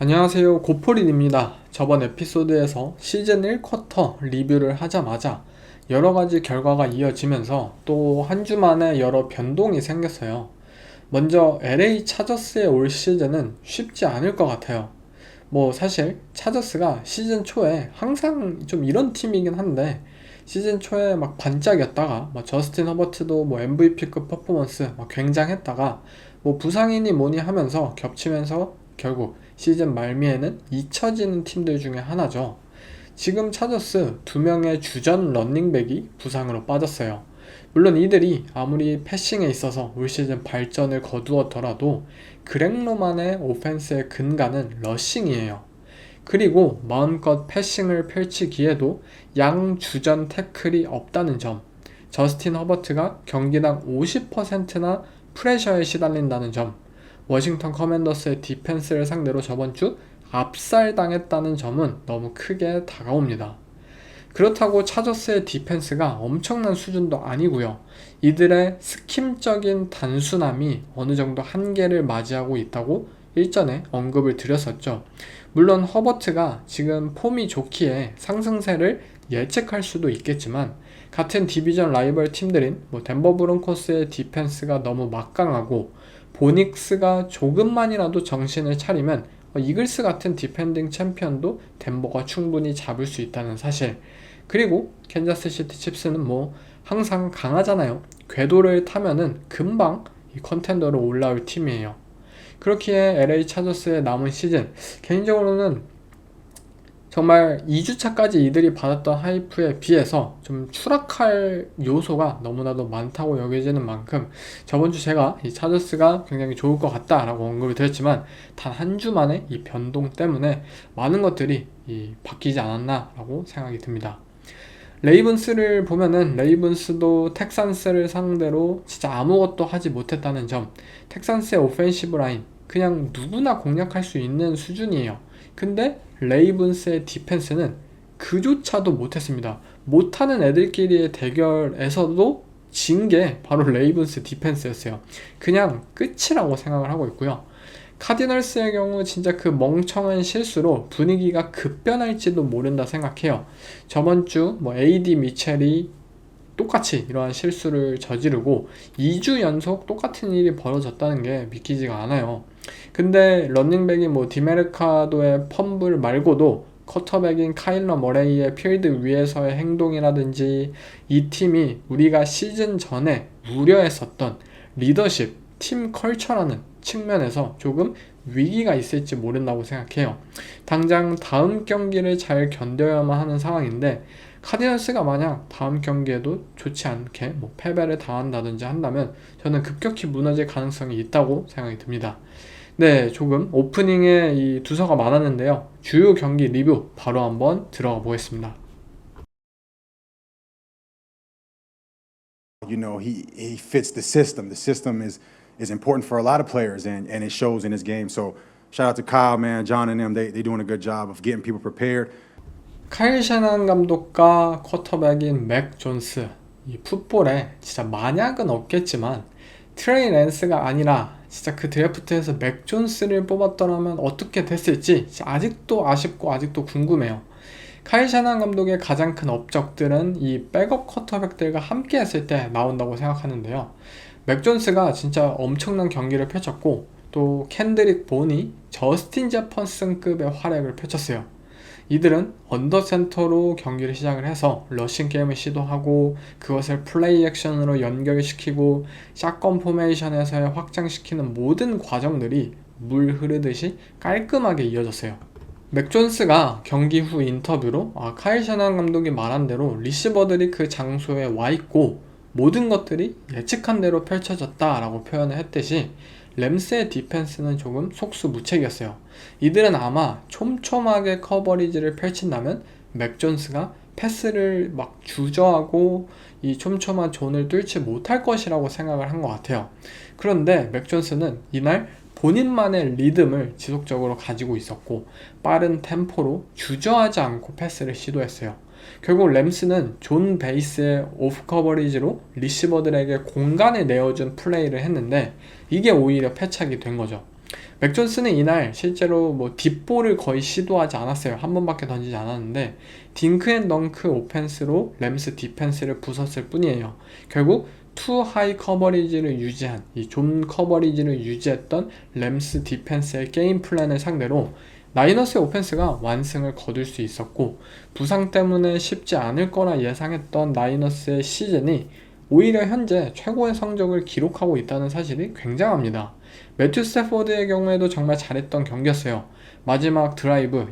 안녕하세요, 고포린입니다. 저번 에피소드에서 시즌 1쿼터 리뷰를 하자마자 여러가지 결과가 이어지면서 또 한 주 만에 여러 변동이 생겼어요. 먼저 LA 차저스의 올 시즌은 쉽지 않을 것 같아요. 뭐 사실 차저스가 시즌 초에 항상 좀 이런 팀이긴 한데, 시즌 초에 막 반짝였다가 저스틴 허버트도 뭐 MVP급 퍼포먼스 막 굉장했다가 뭐 부상이니 뭐니 하면서 겹치면서 결국 시즌 말미에는 잊혀지는 팀들 중에 하나죠. 지금 차저스 두 명의 주전 런닝백이 부상으로 빠졌어요. 물론 이들이 아무리 패싱에 있어서 올 시즌 발전을 거두었더라도 그렉로만의 오펜스의 근간은 러싱이에요. 그리고 마음껏 패싱을 펼치기에도 양 주전 태클이 없다는 점, 저스틴 허버트가 경기당 50%나 프레셔에 시달린다는 점, 워싱턴 커맨더스의 디펜스를 상대로 저번주 압살당했다는 점은 너무 크게 다가옵니다. 그렇다고 차저스의 디펜스가 엄청난 수준도 아니고요. 이들의 스킴적인 단순함이 어느 정도 한계를 맞이하고 있다고 일전에 언급을 드렸었죠. 물론 허버트가 지금 폼이 좋기에 상승세를 예측할 수도 있겠지만, 같은 디비전 라이벌 팀들인 덴버 브론코스의 디펜스가 너무 막강하고 보닉스가 조금만이라도 정신을 차리면 이글스 같은 디펜딩 챔피언도 덴버가 충분히 잡을 수 있다는 사실, 그리고 캔자스시티 칩스는 뭐 항상 강하잖아요. 궤도를 타면은 금방 이 컨텐더로 올라올 팀이에요. 그렇기에 LA 차저스의 남은 시즌, 개인적으로는 정말 2주차까지 이들이 받았던 하이프에 비해서 좀 추락할 요소가 너무나도 많다고 여겨지는 만큼, 저번주 제가 이 차저스가 굉장히 좋을 것 같다라고 언급을 드렸지만 단 한 주 만에 이 변동 때문에 많은 것들이 바뀌지 않았나라고 생각이 듭니다. 레이븐스를 보면은 레이븐스도 텍산스를 상대로 진짜 아무것도 하지 못했다는 점, 텍산스의 오펜시브 라인 그냥 누구나 공략할 수 있는 수준이에요. 근데 레이븐스의 디펜스는 그조차도 못했습니다. 못하는 애들끼리의 대결에서도 진 게 바로 레이븐스 디펜스였어요. 그냥 끝이라고 생각을 하고 있고요. 카디널스의 경우 진짜 그 멍청한 실수로 분위기가 급변할지도 모른다 생각해요. 저번 주 AD 미첼이 똑같이 이러한 실수를 저지르고 2주 연속 똑같은 일이 벌어졌다는 게 믿기지가 않아요. 근데 런닝백이 디메르카도의 펌블 말고도 쿼터백인 카일러 머레이의 필드 위에서의 행동이라든지, 이 팀이 우리가 시즌 전에 우려했었던 리더십, 팀 컬처라는 측면에서 조금 위기가 있을지 모른다고 생각해요. 당장 다음 경기를 잘 견뎌야만 하는 상황인데, 카디널스가 만약 다음 경기에도 좋지 않게 패배를 당한다든지 한다면 저는 급격히 무너질 가능성이 있다고 생각이 듭니다. 네, 조금 오프닝에 이 두서가 많았는데요. 주요 경기 리뷰 바로 한번 들어가 보겠습니다. He fits the system. The system is important for a lot of players, and it shows in his game. So shout out to Kyle, man, John, and them. They doing a good job of getting people prepared. 카일 샤난 감독과 쿼터백인 맥 존스, 이 풋볼에 진짜 만약은 없겠지만 트레이 랜스가 아니라 진짜 그 드래프트에서 맥 존스를 뽑았더라면 어떻게 됐을지 아직도 아쉽고 아직도 궁금해요. 카일 샤난 감독의 가장 큰 업적들은 이 백업 쿼터백들과 함께 했을 때 나온다고 생각하는데요. 맥 존스가 진짜 엄청난 경기를 펼쳤고, 또 켄드릭 보니, 저스틴 제퍼슨급의 활약을 펼쳤어요. 이들은 언더센터로 경기를 시작을 해서 러싱 게임을 시도하고 그것을 플레이 액션으로 연결시키고 샷건 포메이션에서 확장시키는 모든 과정들이 물 흐르듯이 깔끔하게 이어졌어요. 맥 존스가 경기 후 인터뷰로 카일 샤난 감독이 말한 대로 리시버들이 그 장소에 와 있고 모든 것들이 예측한 대로 펼쳐졌다라고 표현을 했듯이, 램스의 디펜스는 조금 속수무책이었어요. 이들은 아마 촘촘하게 커버리지를 펼친다면 맥 존스가 패스를 막 주저하고 이 촘촘한 존을 뚫지 못할 것이라고 생각을 한 것 같아요. 그런데 맥 존스는 이날 본인만의 리듬을 지속적으로 가지고 있었고 빠른 템포로 주저하지 않고 패스를 시도했어요. 결국 램스는 존 베이스의 오프 커버리지로 리시버들에게 공간을 내어준 플레이를 했는데 이게 오히려 패착이 된 거죠. 맥 존슨은 이날 실제로 뭐 딥볼을 거의 시도하지 않았어요. 한 번밖에 던지지 않았는데 딩크앤덩크 오펜스로 램스 디펜스를 부쉈을 뿐이에요. 결국 투 하이 커버리지를 유지한 이 존 커버리지를 유지했던 램스 디펜스의 게임 플랜을 상대로 나이너스의 오펜스가 완승을 거둘 수 있었고, 부상 때문에 쉽지 않을 거라 예상했던 나이너스의 시즌이 오히려 현재 최고의 성적을 기록하고 있다는 사실이 굉장합니다. 매튜 스태포드의 경우에도 정말 잘했던 경기였어요. 마지막 드라이브,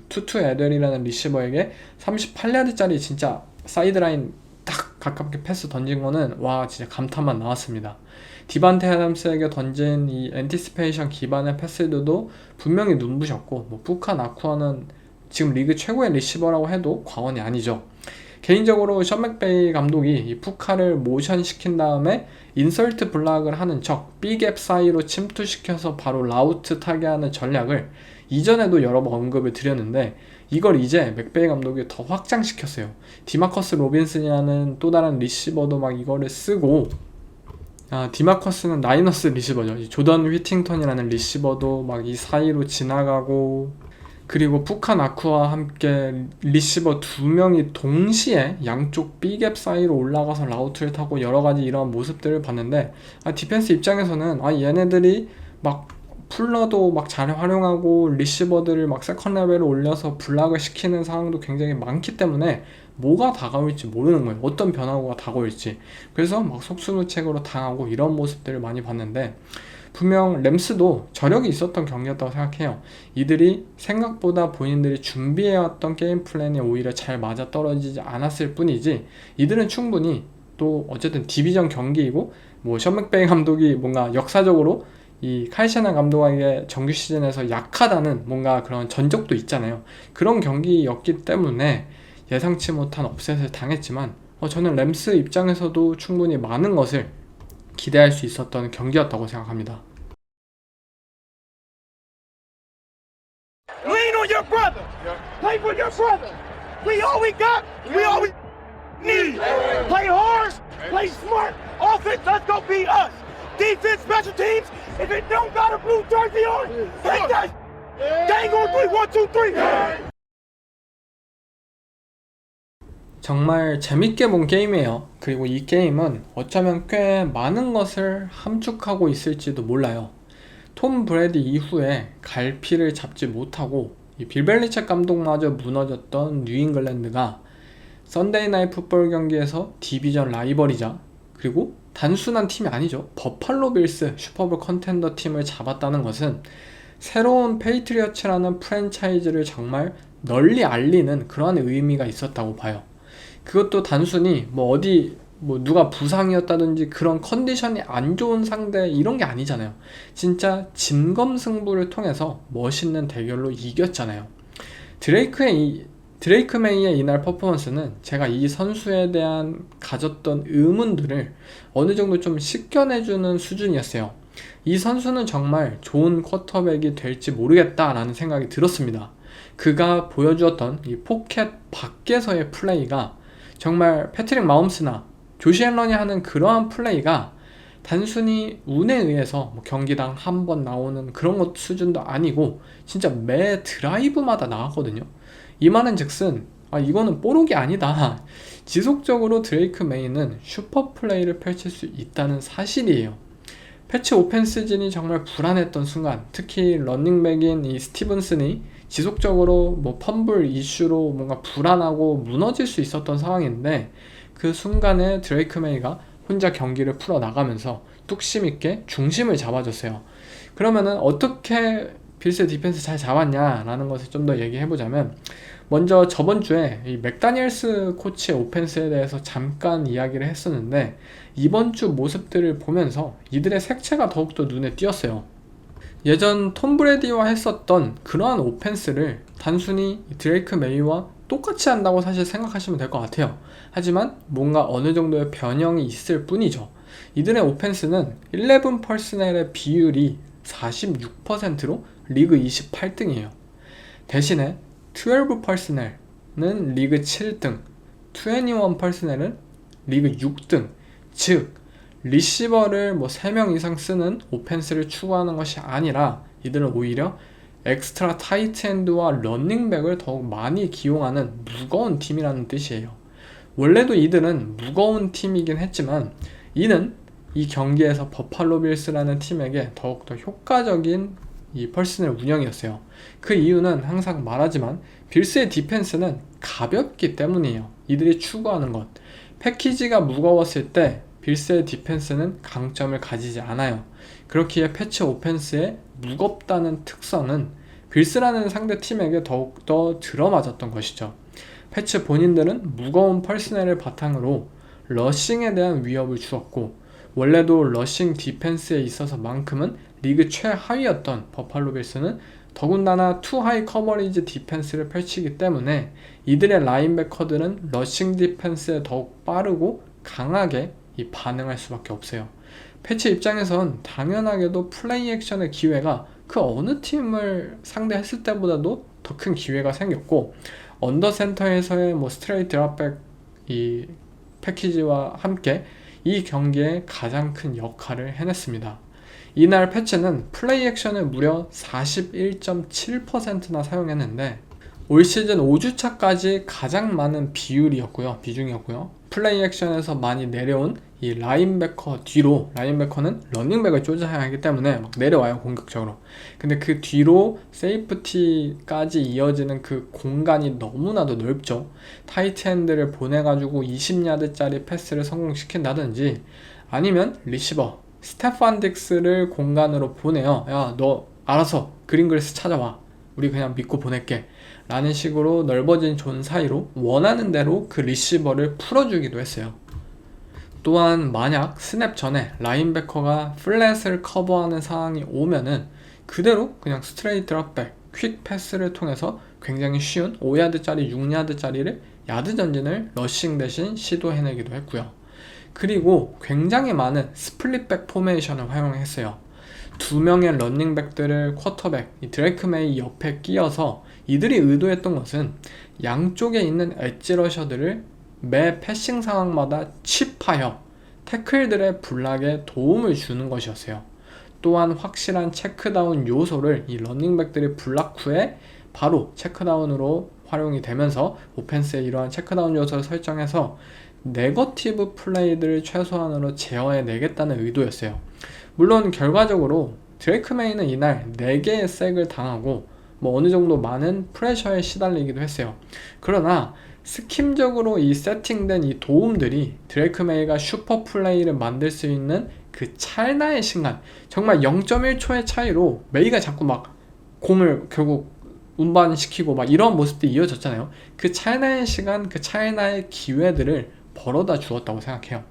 투투 애들이라는 리시버에게 38야드짜리 진짜 사이드라인 딱 가깝게 패스 던진 거는 와 진짜 감탄만 나왔습니다. 디반테 아담스에게 던진 이 엔티시페이션 기반의 패스들도 분명히 눈부셨고, 뭐 푸카 나쿠아는 지금 리그 최고의 리시버라고 해도 과언이 아니죠. 개인적으로 션 맥베이 감독이 이 푸카를 모션 시킨 다음에 인설트 블락을 하는 척 B갭 사이로 침투시켜서 바로 라우트 타게 하는 전략을 이전에도 여러 번 언급을 드렸는데, 이걸 이제 맥베이 감독이 더 확장시켰어요. 디마커스 로빈슨이라는 또 다른 리시버도 막 이거를 쓰고, 디마커스는 나이너스 리시버죠. 조던 휘팅턴이라는 리시버도 막 이 사이로 지나가고, 그리고 푸카 나쿠와 함께 리시버 2명이 동시에 양쪽 B갭 사이로 올라가서 라우트를 타고 여러가지 이런 모습들을 봤는데, 디펜스 입장에서는 얘네들이 막 풀러도 막 잘 활용하고 리시버들을 막 세컨 레벨로 올려서 블락을 시키는 상황도 굉장히 많기 때문에 뭐가 다가올지 모르는 거예요. 어떤 변화가 다가올지. 그래서 막 속수무책으로 당하고 이런 모습들을 많이 봤는데, 분명 램스도 저력이 있었던 경기였다고 생각해요. 이들이 생각보다 본인들이 준비해왔던 게임 플랜이 오히려 잘 맞아떨어지지 않았을 뿐이지, 이들은 충분히 또 어쨌든 디비전 경기이고, 뭐 션 맥베이 감독이 뭔가 역사적으로 이 카이 셔넌 감독에게 정규 시즌에서 약하다는 뭔가 그런 전적도 있잖아요. 그런 경기였기 때문에 예상치 못한 업셋을 당했지만, 저는 램스 입장에서도 충분히 많은 것을 기대할 수 있었던 경기였다고 생각합니다. Lean on your brother. Play for your brother. We all we got. We all we need. Play hard. Play smart. Offense, let's go beat us. Defense, special teams. If it don't got a blue jersey on, take that. Gang on 3, 1, 2, 3. 정말 재밌게 본 게임이에요. 그리고 이 게임은 어쩌면 꽤 많은 것을 함축하고 있을지도 몰라요. 톰 브래디 이후에 갈피를 잡지 못하고 이 빌 벨리책 감독마저 무너졌던 뉴잉글랜드가 썬데이 나잇 풋볼 경기에서 디비전 라이벌이자, 그리고 단순한 팀이 아니죠, 버팔로 빌스 슈퍼볼 컨텐더 팀을 잡았다는 것은 새로운 페이트리어츠라는 프랜차이즈를 정말 널리 알리는 그러한 의미가 있었다고 봐요. 그것도 단순히 누가 부상이었다든지 그런 컨디션이 안 좋은 상대 이런 게 아니잖아요. 진짜 진검승부를 통해서 멋있는 대결로 이겼잖아요. 드레이크 메이의 이날 퍼포먼스는 제가 이 선수에 대한 가졌던 의문들을 어느 정도 좀 씻겨내주는 수준이었어요. 이 선수는 정말 좋은 쿼터백이 될지 모르겠다라는 생각이 들었습니다. 그가 보여주었던 이 포켓 밖에서의 플레이가 정말 패트릭 마홈스나 조시 앨런이 하는 그러한 플레이가 단순히 운에 의해서 경기당 한 번 나오는 그런 것 수준도 아니고 진짜 매 드라이브마다 나왔거든요. 이 말은 즉슨 이거는 뽀록이 아니다. 지속적으로 드레이크 메이는 슈퍼 플레이를 펼칠 수 있다는 사실이에요. 패치 오펜스진이 정말 불안했던 순간, 특히 러닝백인 이 스티븐슨이 지속적으로 펌블 이슈로 뭔가 불안하고 무너질 수 있었던 상황인데, 그 순간에 드레이크 메이가 혼자 경기를 풀어나가면서 뚝심 있게 중심을 잡아줬어요. 그러면은 어떻게 빌스 디펜스 잘 잡았냐라는 것을 좀 더 얘기해보자면, 먼저 저번 주에 이 맥다니엘스 코치의 오펜스에 대해서 잠깐 이야기를 했었는데, 이번 주 모습들을 보면서 이들의 색채가 더욱더 눈에 띄었어요. 예전 톰 브래디와 했었던 그러한 오펜스를 단순히 드레이크 메이와 똑같이 한다고 사실 생각하시면 될 것 같아요. 하지만 뭔가 어느 정도의 변형이 있을 뿐이죠. 이들의 오펜스는 11 퍼스널의 비율이 46%로 리그 28등이에요. 대신에 12 퍼스널은 리그 7등, 21 퍼스널은 리그 6등, 즉 리시버를 뭐 3명 이상 쓰는 오펜스를 추구하는 것이 아니라 이들은 오히려 엑스트라 타이트엔드와 런닝백을 더욱 많이 기용하는 무거운 팀이라는 뜻이에요. 원래도 이들은 무거운 팀이긴 했지만 이는 이 경기에서 버팔로 빌스라는 팀에게 더욱더 효과적인 이 퍼스널 운영이었어요. 그 이유는 항상 말하지만 빌스의 디펜스는 가볍기 때문이에요. 이들이 추구하는 것. 패키지가 무거웠을 때 빌스의 디펜스는 강점을 가지지 않아요. 그렇기에 패치 오펜스의 무겁다는 특성은 빌스라는 상대 팀에게 더욱더 들어맞았던 것이죠. 패치 본인들은 무거운 퍼스널을 바탕으로 러싱에 대한 위협을 주었고 원래도 러싱 디펜스에 있어서만큼은 리그 최하위였던 버팔로 빌스는 더군다나 투 하이 커버리지 디펜스를 펼치기 때문에 이들의 라인베커들은 러싱 디펜스에 더욱 빠르고 강하게 반응할 수밖에 없어요. 패치 입장에선 당연하게도 플레이 액션의 기회가 그 어느 팀을 상대했을 때보다도 더 큰 기회가 생겼고 언더센터에서의 스트레이트 드랍백 이 패키지와 함께 이 경기에 가장 큰 역할을 해냈습니다. 이날 패치는 플레이 액션을 무려 41.7%나 사용했는데 올 시즌 5주차까지 가장 많은 비중이었고요. 플레이 액션에서 많이 내려온 이 라인베커 뒤로, 라인베커는 러닝백을 쫓아야 하기 때문에 막 내려와요, 공격적으로. 근데 그 뒤로 세이프티까지 이어지는 그 공간이 너무나도 넓죠. 타이트핸드를 보내가지고 20야드짜리 패스를 성공시킨다든지 아니면 리시버 스테판 딕스를 공간으로 보내요. 야, 너 알아서 그린그리스 찾아와. 우리 그냥 믿고 보낼게. 라는 식으로 넓어진 존 사이로 원하는 대로 그 리시버를 풀어주기도 했어요. 또한 만약 스냅 전에 라인베커가 플랫을 커버하는 상황이 오면은 그대로 그냥 스트레이트 드랍백, 퀵 패스를 통해서 굉장히 쉬운 5야드짜리, 6야드짜리를 야드 전진을 러싱 대신 시도해내기도 했고요. 그리고 굉장히 많은 스플릿백 포메이션을 활용했어요. 2명의 런닝백들을 쿼터백, 이 드레이크 메이 옆에 끼어서 이들이 의도했던 것은 양쪽에 있는 엣지 러셔들을 매 패싱 상황마다 칩하여 태클들의 블락에 도움을 주는 것이었어요. 또한 확실한 체크다운 요소를 이 런닝백들이 블락 후에 바로 체크다운으로 활용이 되면서 오펜스에 이러한 체크다운 요소를 설정해서 네거티브 플레이들을 최소한으로 제어해내겠다는 의도였어요. 물론 결과적으로 드레이크 메이는 이날 4개의 색을 당하고 어느 정도 많은 프레셔에 시달리기도 했어요. 그러나 스킴적으로 이 세팅된 이 도움들이 드레이크 메이가 슈퍼 플레이를 만들 수 있는 그 찰나의 순간, 정말 0.1초의 차이로 메이가 자꾸 막 공을 결국 운반시키고 막 이런 모습들이 이어졌잖아요. 그 찰나의 시간, 그 찰나의 기회들을 벌어다 주었다고 생각해요.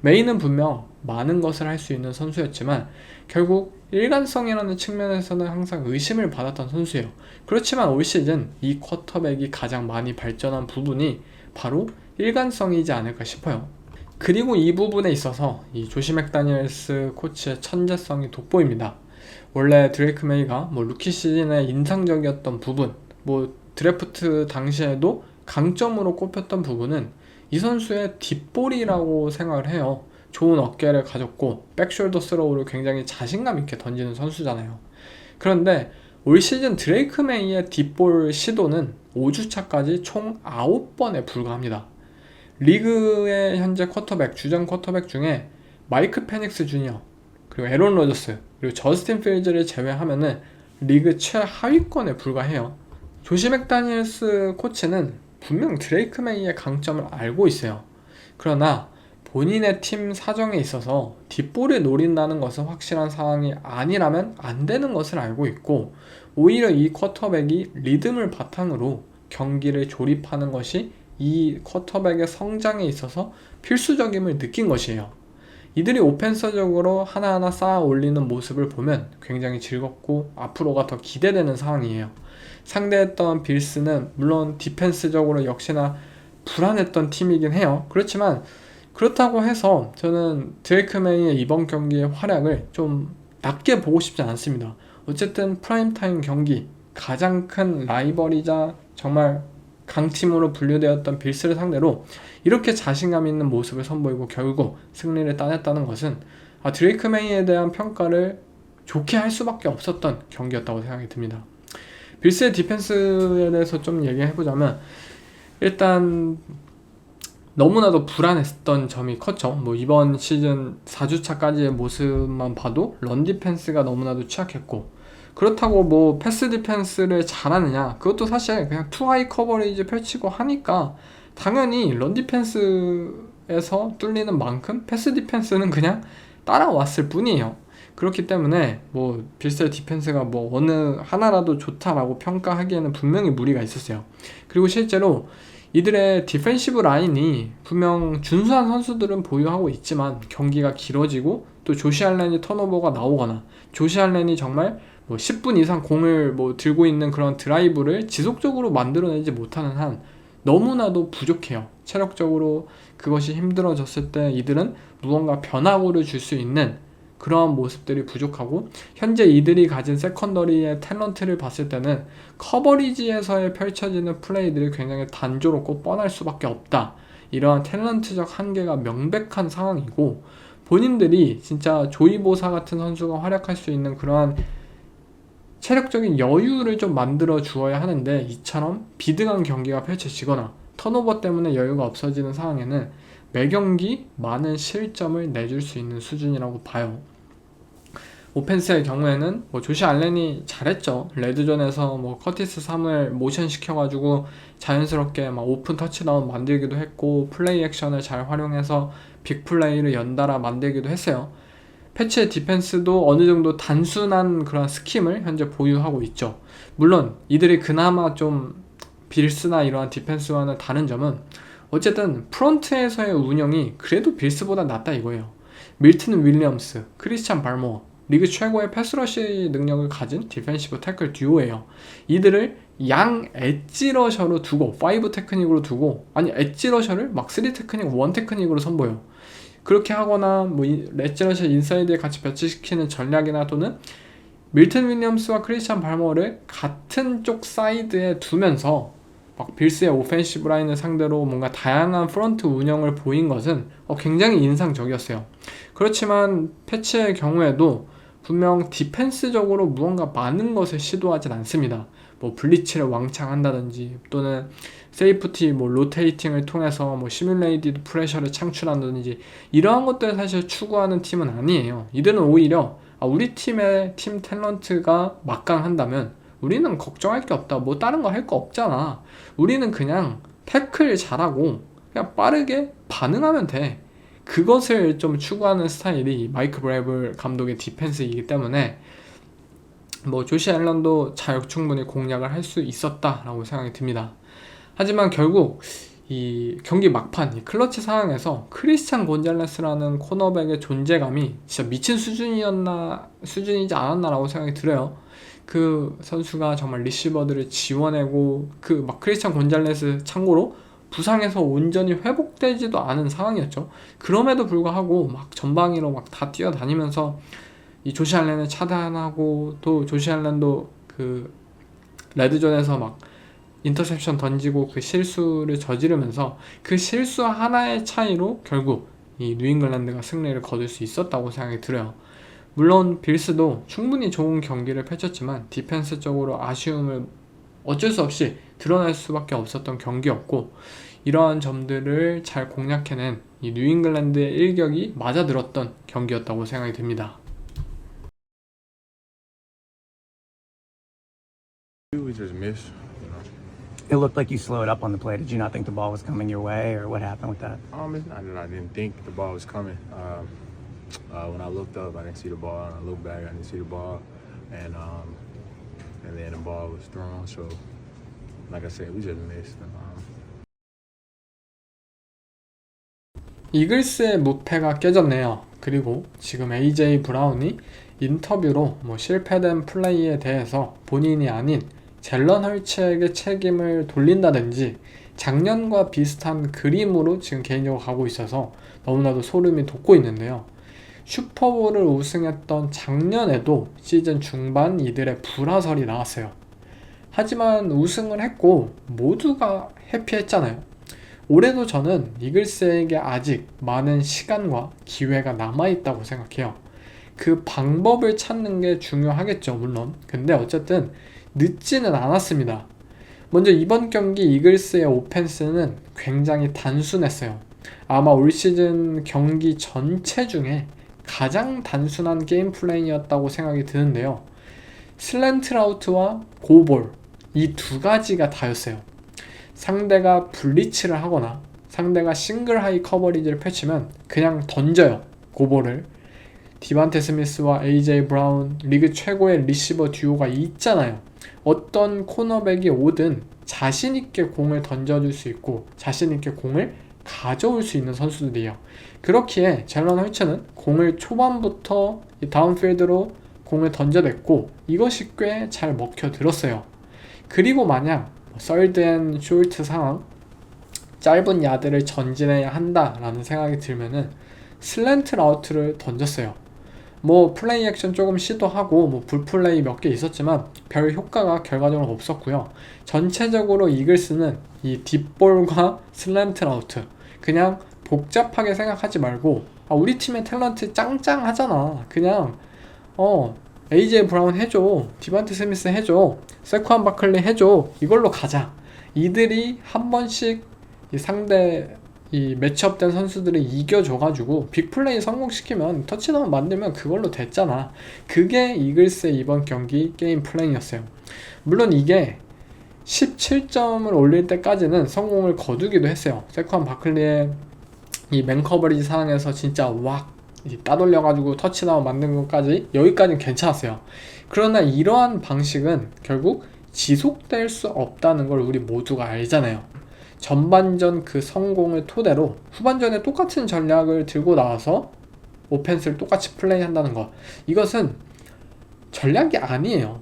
메이는 분명 많은 것을 할 수 있는 선수였지만 결국 일관성이라는 측면에서는 항상 의심을 받았던 선수예요. 그렇지만 올 시즌 이 쿼터백이 가장 많이 발전한 부분이 바로 일관성이지 않을까 싶어요. 그리고 이 부분에 있어서 이 조시 맥다니엘스 코치의 천재성이 돋보입니다. 원래 드레이크 메이가 루키 시즌에 인상적이었던 부분, 드래프트 당시에도 강점으로 꼽혔던 부분은 이 선수의 뒷볼이라고 생각을 해요. 좋은 어깨를 가졌고 백숄더 스로우를 굉장히 자신감 있게 던지는 선수잖아요. 그런데 올 시즌 드레이크 메이의 뒷볼 시도는 5주차까지 총 9번에 불과합니다. 리그의 현재 쿼터백, 주전 쿼터백 중에 마이크 페닉스 주니어, 그리고 에런 로저스, 그리고 저스틴 필즈를 제외하면은 리그 최하위권에 불과해요. 조시 맥다니엘스 코치는 분명 드레이크 메이의 강점을 알고 있어요. 그러나 본인의 팀 사정에 있어서 뒷볼을 노린다는 것은 확실한 상황이 아니라면 안 되는 것을 알고 있고 오히려 이 쿼터백이 리듬을 바탕으로 경기를 조립하는 것이 이 쿼터백의 성장에 있어서 필수적임을 느낀 것이에요. 이들이 오펜서적으로 하나하나 쌓아 올리는 모습을 보면 굉장히 즐겁고 앞으로가 더 기대되는 상황이에요. 상대했던 빌스는 물론 디펜스적으로 역시나 불안했던 팀이긴 해요. 그렇지만 그렇다고 해서 저는 드레이크 메이의 이번 경기의 활약을 좀 낮게 보고 싶지 않습니다. 어쨌든 프라임타임 경기, 가장 큰 라이벌이자 정말 강팀으로 분류되었던 빌스를 상대로 이렇게 자신감 있는 모습을 선보이고 결국 승리를 따냈다는 것은 드레이크 메이에 대한 평가를 좋게 할 수밖에 없었던 경기였다고 생각이 듭니다. 빌스의 디펜스에 대해서 좀 얘기해보자면 일단 너무나도 불안했던 점이 컸죠. 뭐 이번 시즌 4주차까지의 모습만 봐도 런 디펜스가 너무나도 취약했고, 그렇다고 뭐 패스 디펜스를 잘하느냐, 그것도 사실 그냥 투하이 커버리지 펼치고 하니까 당연히 런 디펜스에서 뚫리는 만큼 패스 디펜스는 그냥 따라왔을 뿐이에요. 그렇기 때문에 뭐 빌스의 디펜스가 뭐 어느 하나라도 좋다라고 평가하기에는 분명히 무리가 있었어요. 그리고 실제로 이들의 디펜시브 라인이 분명 준수한 선수들은 보유하고 있지만 경기가 길어지고 또 조시 알렌이 턴오버가 나오거나 조시 알렌이 정말 뭐 10분 이상 공을 뭐 들고 있는 그런 드라이브를 지속적으로 만들어내지 못하는 한 너무나도 부족해요. 체력적으로 그것이 힘들어졌을 때 이들은 무언가 변화구를 줄 수 있는 그러한 모습들이 부족하고, 현재 이들이 가진 세컨더리의 탤런트를 봤을 때는 커버리지에서의 펼쳐지는 플레이들이 굉장히 단조롭고 뻔할 수밖에 없다. 이러한 탤런트적 한계가 명백한 상황이고, 본인들이 진짜 조이보사 같은 선수가 활약할 수 있는 그러한 체력적인 여유를 좀 만들어 주어야 하는데, 이처럼 비등한 경기가 펼쳐지거나 턴오버 때문에 여유가 없어지는 상황에는 매 경기 많은 실점을 내줄 수 있는 수준이라고 봐요. 오펜스의 경우에는 뭐 조시 알렌이 잘했죠. 레드존에서 뭐 커티스 3을 모션 시켜가지고 자연스럽게 막 오픈 터치다운 만들기도 했고, 플레이 액션을 잘 활용해서 빅플레이를 연달아 만들기도 했어요. 패치의 디펜스도 어느 정도 단순한 그런 스킴을 현재 보유하고 있죠. 물론 이들이 그나마 좀 빌스나 이러한 디펜스와는 다른 점은 어쨌든 프론트에서의 운영이 그래도 빌스보다 낫다 이거예요. 밀튼 윌리엄스, 크리스찬 발모어, 리그 최고의 패스러시 능력을 가진 디펜시브 태클 듀오예요. 이들을 양 엣지러셔로 두고 5 테크닉으로 두고, 아니 엣지러셔를 막 3 테크닉 1 테크닉으로 선보여. 그렇게 하거나 뭐 엣지러셔 인사이드에 같이 배치시키는 전략이나, 또는 밀튼 윌리엄스와 크리스찬 발모어를 같은 쪽 사이드에 두면서 막 빌스의 오펜시브 라인을 상대로 뭔가 다양한 프런트 운영을 보인 것은 굉장히 인상적이었어요. 그렇지만 패치의 경우에도 분명 디펜스적으로 무언가 많은 것을 시도하진 않습니다. 뭐 블리치를 왕창 한다든지, 또는 세이프티 뭐 로테이팅을 통해서 뭐 시뮬레이티드 프레셔를 창출한다든지, 이러한 것들을 사실 추구하는 팀은 아니에요. 이들은 오히려 우리 팀의 팀 탤런트가 막강한다면 우리는 걱정할 게 없다, 뭐 다른 거 할 거 없잖아, 우리는 그냥 태클 잘하고 그냥 빠르게 반응하면 돼, 그것을 좀 추구하는 스타일이 마이크 브래블 감독의 디펜스이기 때문에 뭐 조시 앨런도 충분히 공략을 할 수 있었다라고 생각이 듭니다. 하지만 결국 이 경기 막판 이 클러치 상황에서 크리스찬 곤잘레스라는 코너백의 존재감이 진짜 미친 수준이지 않았나라고 생각이 들어요. 그 선수가 정말 리시버들을 지원하고, 그 막 크리스찬 곤잘레스 참고로 부상에서 온전히 회복되지도 않은 상황이었죠. 그럼에도 불구하고 막 전방위로 막 다 뛰어다니면서 이 조시 알렌을 차단하고, 또 조시 알렌도 그 레드존에서 막 인터셉션 던지고 그 실수를 저지르면서 그 실수 하나의 차이로 결국 이 뉴잉글랜드가 승리를 거둘 수 있었다고 생각이 들어요. 물론 빌스도 충분히 좋은 경기를 펼쳤지만 디펜스적으로 아쉬움을 어쩔 수 없이 드러날 수밖에 없었던 경기였고, 이러한 점들을 잘 공략해낸 이 뉴잉글랜드의 일격이 맞아들었던 경기였다고 생각이 듭니다. We just missed. It looked like you slowed up on the play. Did you not think the ball was coming your way, or what happened with that? It's not that I didn't think the ball was coming. When I looked up, I didn't see the ball. And I looked back, I didn't see the ball, and then the ball was thrown. So, like I said, we just missed. 이글스의 무패가 깨졌네요. 그리고 지금 AJ 브라운이 인터뷰로 뭐 실패된 플레이에 대해서 본인이 아닌 젤런 헐츠에게 책임을 돌린다든지 작년과 비슷한 그림으로 지금 개인적으로 가고 있어서 너무나도 소름이 돋고 있는데요. 슈퍼볼을 우승했던 작년에도 시즌 중반 이들의 불화설이 나왔어요. 하지만 우승을 했고 모두가 해피했잖아요. 올해도 저는 이글스에게 아직 많은 시간과 기회가 남아있다고 생각해요. 그 방법을 찾는 게 중요하겠죠, 물론. 근데 어쨌든 늦지는 않았습니다. 먼저 이번 경기 이글스의 오펜스는 굉장히 단순했어요. 아마 올 시즌 경기 전체 중에 가장 단순한 게임 플레이였다고 생각이 드는데요. 슬랜트 라우트와 고볼, 이 두 가지가 다였어요. 상대가 블리츠를 하거나 상대가 싱글 하이 커버리지를 펼치면 그냥 던져요, 고볼을. 디반테 스미스와 AJ 브라운, 리그 최고의 리시버 듀오가 있잖아요. 어떤 코너백이 오든 자신있게 공을 던져줄 수 있고 자신있게 공을 가져올 수 있는 선수들이에요. 그렇기에 젤런 헐츠는 공을 초반부터 다운필드로 공을 던져냈고 이것이 꽤 잘 먹혀들었어요. 그리고 만약 썰드 앤 숄트 상황, 짧은 야드를 전진해야 한다라는 생각이 들면은 슬랜트 라우트를 던졌어요. 뭐 플레이 액션 조금 시도하고 뭐 불플레이 몇 개 있었지만 별 효과가 결과적으로 없었고요. 전체적으로 이글스는 이 딥볼과 슬랜트 라우트, 그냥 복잡하게 생각하지 말고 우리 팀의 탤런트 짱짱하잖아, 그냥 AJ 브라운 해줘, 디반테 스미스 해줘, 세쿠안 바클리 해줘, 이걸로 가자. 이들이 한 번씩 이 상대 이 매치업된 선수들을 이겨줘가지고 빅플레이 성공시키면 터치다운 만들면 그걸로 됐잖아. 그게 이글스의 이번 경기 게임 플랜이었어요. 물론 이게 17점을 올릴 때까지는 성공을 거두기도 했어요. 세쿠안 바클리의 이 맨커버리지 상황에서 진짜 왁 따돌려가지고 터치다운 만든 것까지, 여기까지는 괜찮았어요. 그러나 이러한 방식은 결국 지속될 수 없다는 걸 우리 모두가 알잖아요. 전반전 그 성공을 토대로 후반전에 똑같은 전략을 들고 나와서 오펜스를 똑같이 플레이한다는 것, 이것은 전략이 아니에요.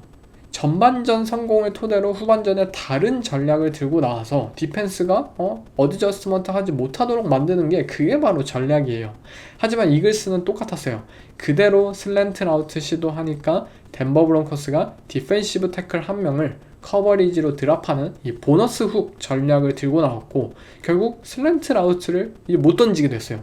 전반전 성공을 토대로 후반전에 다른 전략을 들고 나와서 디펜스가 어드저스먼트 하지 못하도록 만드는 게 그게 바로 전략이에요. 하지만 이글스는 똑같았어요. 그대로 슬랜트 라우트 시도하니까 덴버 브론코스가 디펜시브 태클 한 명을 커버리지로 드랍하는 이 보너스 훅 전략을 들고 나왔고 결국 슬랜트 라우트를 못 던지게 됐어요.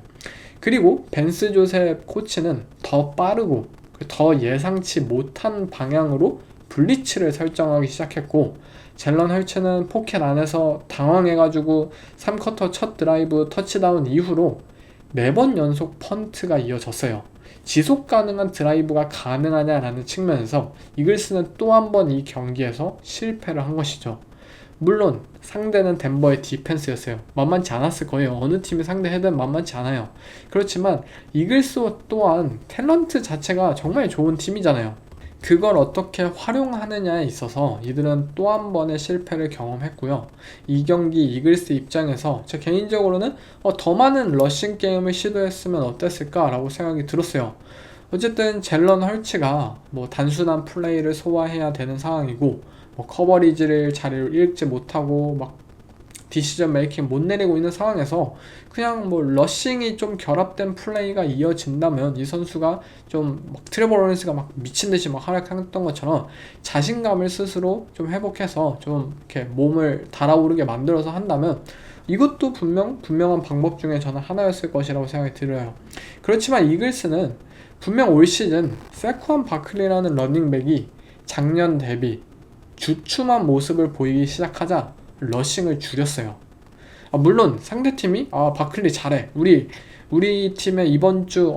그리고 벤스 조셉 코치는 더 빠르고 더 예상치 못한 방향으로 블리츠를 설정하기 시작했고 젤런 헐츠는 포켓 안에서 당황해가지고 3쿼터 첫 드라이브 터치다운 이후로 4번 연속 펀트가 이어졌어요. 지속 가능한 드라이브가 가능하냐라는 측면에서 이글스는 또 한 번 이 경기에서 실패를 한 것이죠. 물론 상대는 덴버의 디펜스였어요. 만만치 않았을 거예요. 어느 팀이 상대해든 만만치 않아요. 그렇지만 이글스 또한 탤런트 자체가 정말 좋은 팀이잖아요. 그걸 어떻게 활용하느냐에 있어서 이들은 또 한 번의 실패를 경험했고요. 이 경기 이글스 입장에서 제 개인적으로는 더 많은 러싱 게임을 시도했으면 어땠을까 라고 생각이 들었어요. 어쨌든 젤런 헐츠가 뭐 단순한 플레이를 소화해야 되는 상황이고 뭐 커버리지를 잘 읽지 못하고 막 디시전 메이킹 못 내리고 있는 상황에서 그냥 뭐 러싱이 좀 결합된 플레이가 이어진다면 이 선수가 좀 막 트레버 로렌스가 막 미친듯이 막 활약했던 것처럼 자신감을 스스로 좀 회복해서 좀 이렇게 몸을 달아오르게 만들어서 한다면 이것도 분명한 방법 중에 저는 하나였을 것이라고 생각이 들어요. 그렇지만 이글스는 분명 올 시즌 세쿠안 바클리라는 러닝백이 작년 대비 주춤한 모습을 보이기 시작하자 러싱을 줄였어요. 물론 상대팀이 바클리 잘해, 우리 팀의 이번 주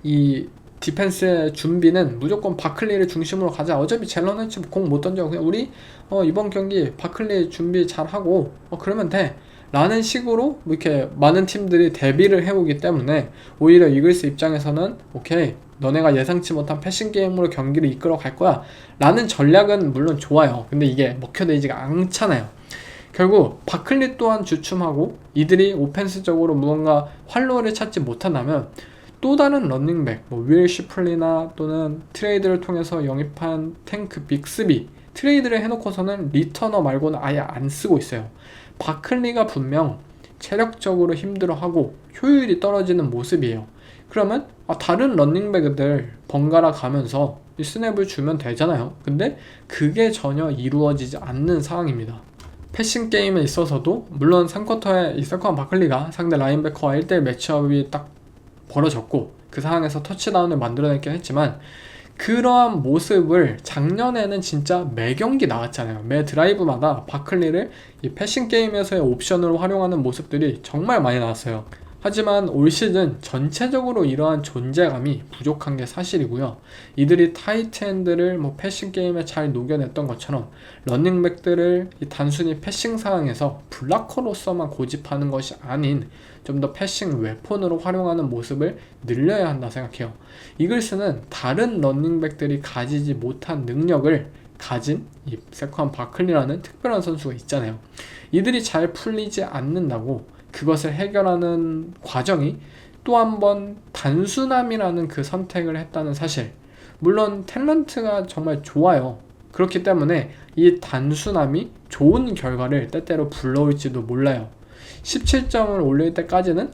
이 디펜스의 준비는 무조건 바클리를 중심으로 가자, 어차피 젤런 헐츠 공 못 던져, 그냥 우리 이번 경기 바클리 준비 잘하고 그러면 돼 라는 식으로 이렇게 많은 팀들이 대비를 해오기 때문에 오히려 이글스 입장에서는 오케이, 너네가 예상치 못한 패싱 게임으로 경기를 이끌어 갈 거야 라는 전략은 물론 좋아요. 근데 이게 먹혀들지가 않잖아요. 결국 바클리 또한 주춤하고 이들이 오펜스적으로 무언가 활로를 찾지 못한다면 또 다른 런닝백, 윌 시플리나 또는 트레이드를 통해서 영입한 탱크 빅스비, 트레이드를 해놓고서는 리터너 말고는 아예 안 쓰고 있어요. 바클리가 분명 체력적으로 힘들어하고 효율이 떨어지는 모습이에요. 그러면 다른 런닝백들 번갈아 가면서 이 스냅을 주면 되잖아요. 근데 그게 전혀 이루어지지 않는 상황입니다. 패싱 게임에 있어서도 물론 3쿼터에 이 세컨 바클리가 상대 라인베커와 1대1 매치업이 딱 벌어졌고 그 상황에서 터치다운을 만들어냈긴 했지만 그러한 모습을 작년에는 진짜 매 경기 나왔잖아요. 매 드라이브마다 바클리를 이 패싱 게임에서의 옵션으로 활용하는 모습들이 정말 많이 나왔어요. 하지만 올 시즌 전체적으로 이러한 존재감이 부족한 게 사실이고요. 이들이 타이트엔드를 패싱 게임에 잘 녹여냈던 것처럼 러닝백들을 이 단순히 패싱 상황에서 블락커로서만 고집하는 것이 아닌 좀 더 패싱 웨폰으로 활용하는 모습을 늘려야 한다 생각해요. 이글스는 다른 러닝백들이 가지지 못한 능력을 가진 이 세컨 바클리라는 특별한 선수가 있잖아요. 이들이 잘 풀리지 않는다고 그것을 해결하는 과정이 또 한 번 단순함이라는 그 선택을 했다는 사실. 물론 탤런트가 정말 좋아요. 그렇기 때문에 이 단순함이 좋은 결과를 때때로 불러올지도 몰라요. 17점을 올릴 때까지는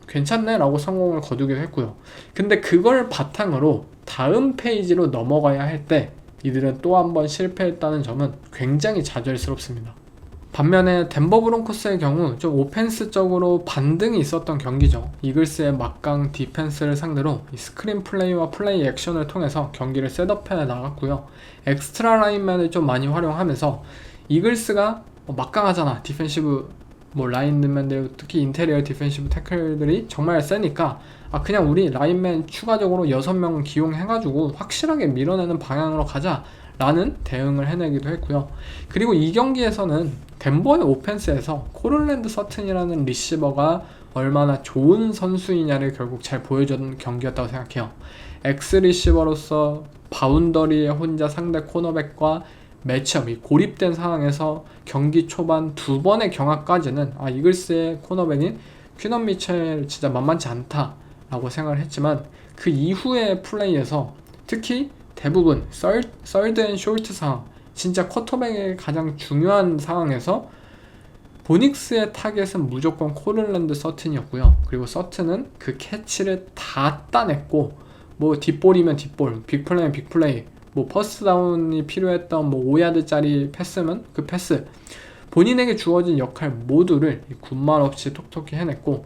괜찮네 라고 성공을 거두기도 했고요. 근데 그걸 바탕으로 다음 페이지로 넘어가야 할 때 이들은 또 한 번 실패했다는 점은 굉장히 좌절스럽습니다. 반면에 덴버 브론코스의 경우 좀 오펜스적으로 반등이 있었던 경기죠. 이글스의 막강 디펜스를 상대로 이 스크린 플레이와 플레이 액션을 통해서 경기를 셋업해 나갔고요. 엑스트라 라인맨을 좀 많이 활용하면서 이글스가 막강하잖아. 디펜시브 라인맨들, 특히 인테리어 디펜시브 태클들이 정말 세니까 그냥 우리 라인맨 추가적으로 6명 기용해가지고 확실하게 밀어내는 방향으로 가자 라는 대응을 해내기도 했고요. 그리고 이 경기에서는 덴버의 오펜스에서 코를랜드 서튼이라는 리시버가 얼마나 좋은 선수이냐를 결국 잘 보여준 경기였다고 생각해요. 엑스 리시버로서 바운더리에 혼자 상대 코너백과 매치업이 고립된 상황에서 경기 초반 2번의 경합까지는 이글스의 코너백인 퀴넌 미첼 진짜 만만치 않다 라고 생각을 했지만 그 이후의 플레이에서 특히 대부분 썰드 앤 숄트 상황, 진짜 쿼터백의 가장 중요한 상황에서 보닉스의 타겟은 무조건 코를랜드 서튼이었고요. 그리고 서튼은 그 캐치를 다 따냈고 뒷볼이면 뒷볼, 빅플레이면 빅플레이, 퍼스트 다운이 필요했던 5야드짜리 패스면 그 패스, 본인에게 주어진 역할 모두를 군말 없이 톡톡히 해냈고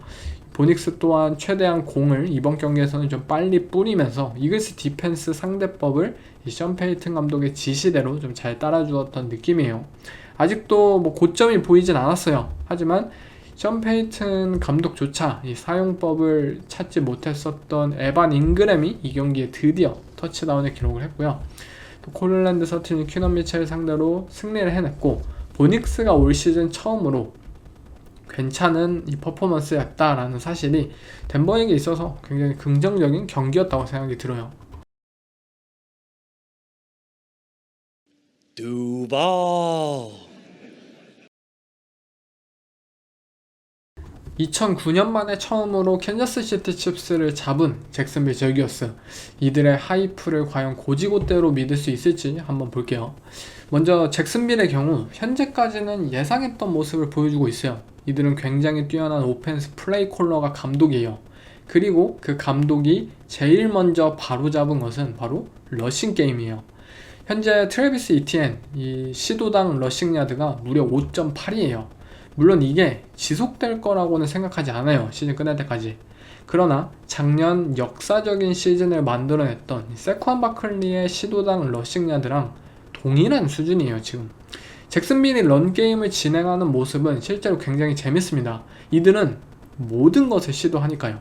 보닉스 또한 최대한 공을 이번 경기에서는 좀 빨리 뿌리면서 이글스 디펜스 상대법을 이 션 페이튼 감독의 지시대로 좀 잘 따라주었던 느낌이에요. 아직도 고점이 보이진 않았어요. 하지만 션 페이튼 감독조차 이 사용법을 찾지 못했었던 에반 잉그램이 이 경기에 드디어 터치다운을 기록을 했고요. 또 코를랜드 서튼이 퀴넌 미첼 상대로 승리를 해냈고 보닉스가 올 시즌 처음으로 괜찮은 이 퍼포먼스였다라는 사실이 덴버에게 있어서 굉장히 긍정적인 경기였다고 생각이 들어요. 두발 2009년 만에 처음으로 캔자스시티 칩스를 잡은 잭슨빌 제기어스, 이들의 하이프를 과연 고지고대로 믿을 수 있을지 한번 볼게요. 먼저 잭슨빌의 경우 현재까지는 예상했던 모습을 보여주고 있어요. 이들은 굉장히 뛰어난 오펜스 플레이 콜러가 감독이에요. 그리고 그 감독이 제일 먼저 바로잡은 것은 바로 러싱 게임이에요. 현재 트래비스 이티엔 이 시도당 러싱 야드가 무려 5.8이에요. 물론 이게 지속될 거라고는 생각하지 않아요. 시즌 끝날 때까지. 그러나 작년 역사적인 시즌을 만들어냈던 세컨 바클리의 시도당 러싱 야드랑 동일한 수준이에요. 지금 잭슨빌이 런게임을 진행하는 모습은 실제로 굉장히 재밌습니다. 이들은 모든 것을 시도하니까요.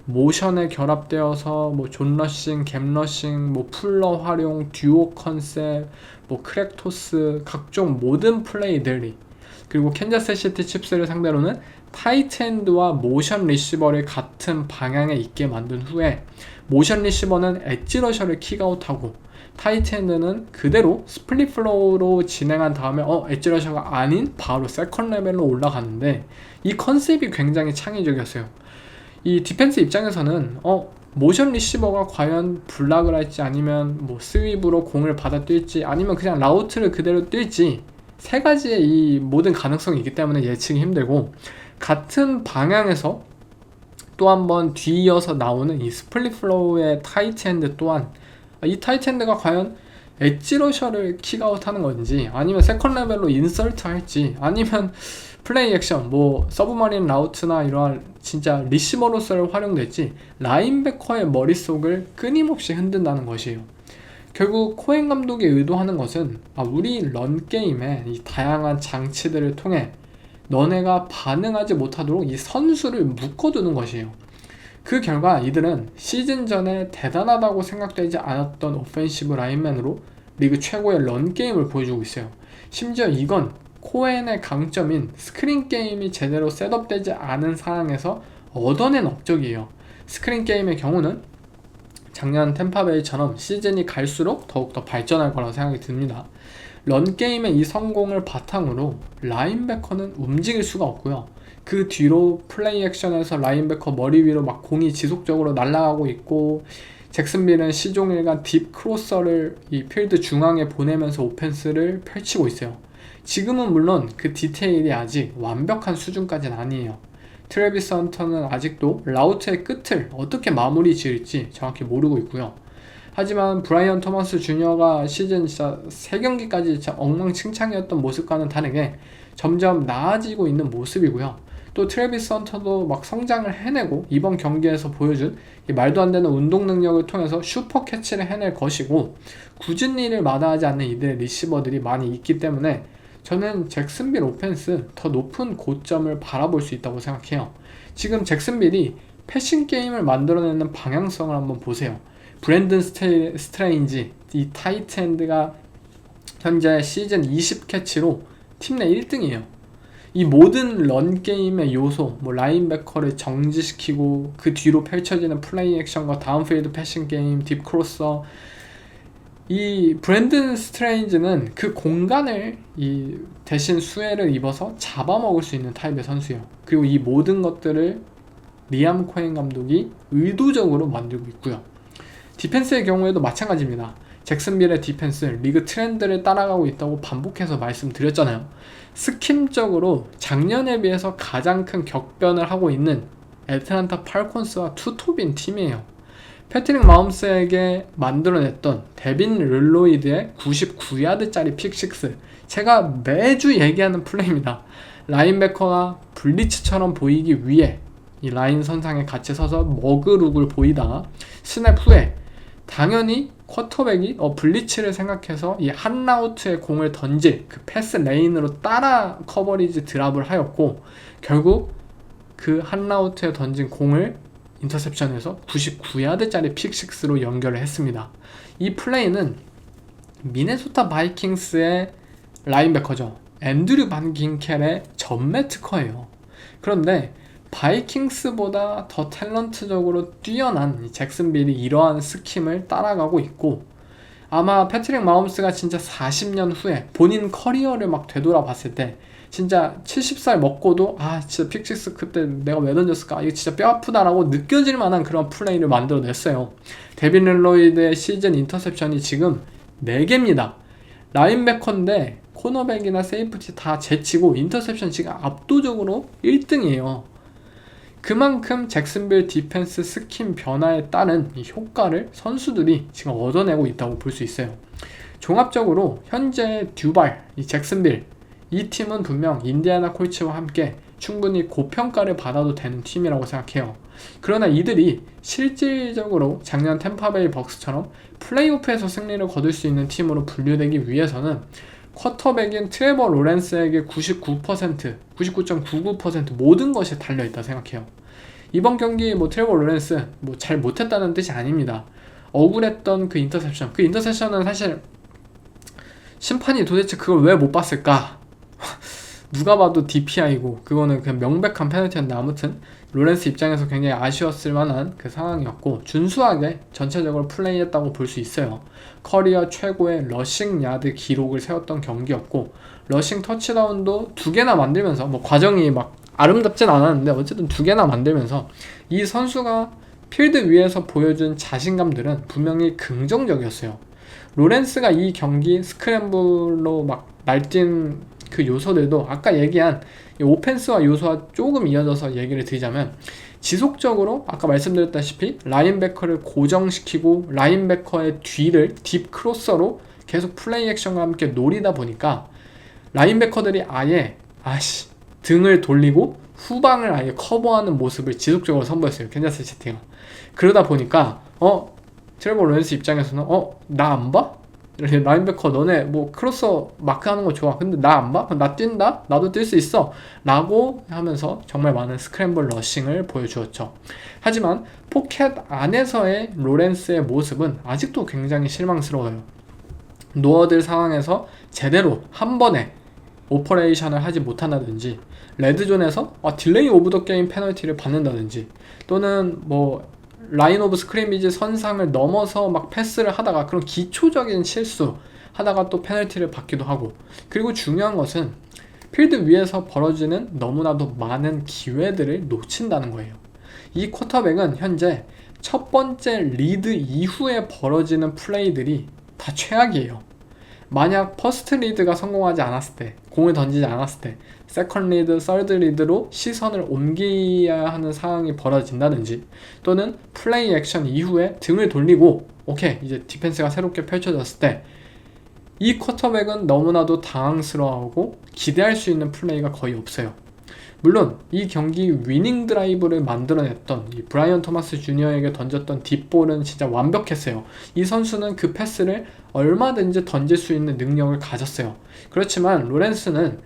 모션에 결합되어서 존 러싱, 갭 러싱, 풀러 활용, 듀오 컨셉, 크랙 토스, 각종 모든 플레이들이, 그리고 캔자스시티 칩스를 상대로는 타이트엔드와 모션 리시버를 같은 방향에 있게 만든 후에 모션 리시버는 엣지 러셔를 킥아웃하고 타이트엔드는 그대로 스플릿 플로우로 진행한 다음에 엣지 러셔가 아닌 바로 세컨 레벨로 올라가는데 이 컨셉이 굉장히 창의적이었어요. 이 디펜스 입장에서는 모션 리시버가 과연 블락을 할지 아니면 스윕으로 공을 받아 뛸지 아니면 그냥 라우트를 그대로 뛸지 세 가지의 이 모든 가능성이 있기 때문에 예측이 힘들고, 같은 방향에서 또 한 번 뒤이어서 나오는 이 스플릿 플로우의 타이트엔드 또한 이 타이트엔드가 과연 엣지러셔를 킥아웃 하는 건지, 아니면 세컨 레벨로 인설트 할지, 아니면 플레이 액션 뭐 서브마린 라우트나 이러한 진짜 리시버로서 활용될지 라인베커의 머릿속을 끊임없이 흔든다는 것이에요. 결국 코엔 감독이 의도하는 것은 우리 런게임에 이 다양한 장치들을 통해 너네가 반응하지 못하도록 이 선수를 묶어두는 것이에요. 그 결과 이들은 시즌 전에 대단하다고 생각되지 않았던 오펜시브 라인맨으로 리그 최고의 런게임을 보여주고 있어요. 심지어 이건 코엔의 강점인 스크린 게임이 제대로 셋업되지 않은 상황에서 얻어낸 업적이에요. 스크린 게임의 경우는 작년 템파베이처럼 시즌이 갈수록 더욱더 발전할 거라고 생각이 듭니다. 런게임의 이 성공을 바탕으로 라인베커는 움직일 수가 없고요. 그 뒤로 플레이 액션에서 라인베커 머리 위로 막 공이 지속적으로 날아가고 있고, 잭슨빌은 시종일관 딥 크로서를 이 필드 중앙에 보내면서 오펜스를 펼치고 있어요. 지금은 물론 그 디테일이 아직 완벽한 수준까지는 아니에요. 트래비스 헌터는 아직도 라우트의 끝을 어떻게 마무리 지을지 정확히 모르고 있고요. 하지만 브라이언 토마스 주니어가 시즌 진짜 3경기까지 진짜 엉망진창이었던 모습과는 다르게 점점 나아지고 있는 모습이고요. 또 트래비스 헌터도 막 성장을 해내고 이번 경기에서 보여준 이 말도 안 되는 운동 능력을 통해서 슈퍼 캐치를 해낼 것이고, 굳은 일을 마다하지 않는 이들의 리시버들이 많이 있기 때문에 저는 잭슨빌 오펜스 더 높은 고점을 바라볼 수 있다고 생각해요. 지금 잭슨빌이 패싱 게임을 만들어내는 방향성을 한번 보세요. 브랜든 스트레인지, 이 타이트엔드가 현재 시즌 20캐치로 팀 내 1등이에요. 이 모든 런게임의 요소, 뭐 라인베커를 정지시키고 그 뒤로 펼쳐지는 플레이 액션과 다운필드 패싱 게임, 딥 크로서, 이 브랜든 스트레인지는 그 공간을 이 대신 수혜를 입어서 잡아먹을 수 있는 타입의 선수예요. 그리고 이 모든 것들을 리암 코엔 감독이 의도적으로 만들고 있고요. 디펜스의 경우에도 마찬가지입니다. 잭슨빌의 디펜스, 리그 트렌드를 따라가고 있다고 반복해서 말씀드렸잖아요. 스킴적으로 작년에 비해서 가장 큰 격변을 하고 있는 애틀란타 팔콘스와 투톱인 팀이에요. 패트릭 마홈스에게 만들어냈던 데빈 릴로이드의 99야드짜리 픽6, 제가 매주 얘기하는 플레이입니다. 라인베커가 블리츠처럼 보이기 위해 이 라인 선상에 같이 서서 머그룩을 보이다 스냅 후에 당연히 쿼터백이 블리츠를 생각해서 이 한 라우트의 공을 던질 그 패스 레인으로 따라 커버리지 드랍을 하였고, 결국 그 한 라우트에 던진 공을 인터셉션에서 99야드짜리 픽6로 연결을 했습니다. 이 플레이는 미네소타 바이킹스의 라인베커죠. 앤드류 반 긴켈의 전매 특허예요. 그런데 바이킹스보다 더 탤런트적으로 뛰어난 이 잭슨빌이 이러한 스킴을 따라가고 있고, 아마 패트릭 마홈스가 진짜 40년 후에 본인 커리어를 막 되돌아봤을 때 진짜 70살 먹고도 진짜 픽6 그때 내가 왜 던졌을까, 이거 진짜 뼈 아프다라고 느껴질 만한 그런 플레이를 만들어냈어요. 데빈 릴로이드의 시즌 인터셉션이 지금 4개입니다. 라인베커인데 코너백이나 세이프티 다 제치고 인터셉션 지금 압도적으로 1등이에요. 그만큼 잭슨빌 디펜스 스킨 변화에 따른 이 효과를 선수들이 지금 얻어내고 있다고 볼 수 있어요. 종합적으로 현재 듀발, 이 잭슨빌, 이 팀은 분명 인디애나 콜츠와 함께 충분히 고평가를 받아도 되는 팀이라고 생각해요. 그러나 이들이 실질적으로 작년 템파베이 벅스처럼 플레이오프에서 승리를 거둘 수 있는 팀으로 분류되기 위해서는 쿼터백인 트레버 로렌스에게 99.99% 모든 것이 달려있다 생각해요. 이번 경기 트레버 로렌스 잘 못했다는 뜻이 아닙니다. 억울했던 그 인터셉션은 사실 심판이 도대체 그걸 왜 못 봤을까? 누가 봐도 DPI고 그거는 그냥 명백한 페널티였는데, 아무튼 로렌스 입장에서 굉장히 아쉬웠을 만한 그 상황이었고, 준수하게 전체적으로 플레이했다고 볼 수 있어요. 커리어 최고의 러싱 야드 기록을 세웠던 경기였고, 러싱 터치다운도 2개나 만들면서 과정이 막 아름답진 않았는데 어쨌든 2개나 만들면서 이 선수가 필드 위에서 보여준 자신감들은 분명히 긍정적이었어요. 로렌스가 이 경기 스크램블로 막 날뛴 그 요소들도 아까 얘기한 이 오펜스와 요소와 조금 이어져서 얘기를 드리자면, 지속적으로 아까 말씀드렸다시피 라인베커를 고정시키고 라인베커의 뒤를 딥 크로서로 계속 플레이 액션과 함께 노리다 보니까 라인베커들이 아예 등을 돌리고 후방을 아예 커버하는 모습을 지속적으로 선보였어요, 캔자스 시티가. 그러다 보니까 트레버 로렌스 입장에서는 나 안 봐? 이렇게 라인베커 너네 뭐 크로서 마크하는 거 좋아, 근데 나 안 봐? 그럼 나 뛴다? 나도 뛸 수 있어 라고 하면서 정말 많은 스크램블 러싱을 보여주었죠. 하지만 포켓 안에서의 로렌스의 모습은 아직도 굉장히 실망스러워요. 노어들 상황에서 제대로 한 번에 오퍼레이션을 하지 못한다든지, 레드존에서 딜레이 오브 더 게임 페널티를 받는다든지, 또는 뭐 라인 오브 스크리미지 선상을 넘어서 막 패스를 하다가 그런 기초적인 실수 하다가 또 페널티를 받기도 하고, 그리고 중요한 것은 필드 위에서 벌어지는 너무나도 많은 기회들을 놓친다는 거예요. 이 쿼터백은 현재 첫 번째 리드 이후에 벌어지는 플레이들이 다 최악이에요. 만약 퍼스트 리드가 성공하지 않았을 때, 공을 던지지 않았을 때 세컨드 리드, 서드 리드로 시선을 옮겨야 하는 상황이 벌어진다든지, 또는 플레이 액션 이후에 등을 돌리고 오케이 이제 디펜스가 새롭게 펼쳐졌을 때 이 쿼터백은 너무나도 당황스러워하고 기대할 수 있는 플레이가 거의 없어요. 물론 이 경기 위닝 드라이브를 만들어냈던 이 브라이언 토마스 주니어에게 던졌던 딥볼은 진짜 완벽했어요. 이 선수는 그 패스를 얼마든지 던질 수 있는 능력을 가졌어요. 그렇지만 로렌스는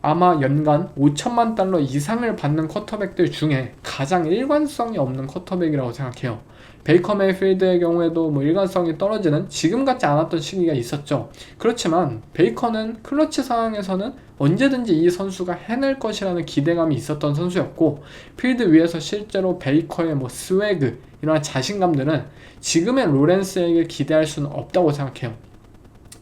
아마 연간 5천만 달러 이상을 받는 쿼터백들 중에 가장 일관성이 없는 쿼터백이라고 생각해요. 베이커 메이필드의 경우에도 뭐 일관성이 떨어지는 지금 같지 않았던 시기가 있었죠. 그렇지만 베이커는 클러치 상황에서는 언제든지 이 선수가 해낼 것이라는 기대감이 있었던 선수였고, 필드 위에서 실제로 베이커의 뭐 스웨그, 이러한 자신감들은 지금의 로렌스에게 기대할 수는 없다고 생각해요.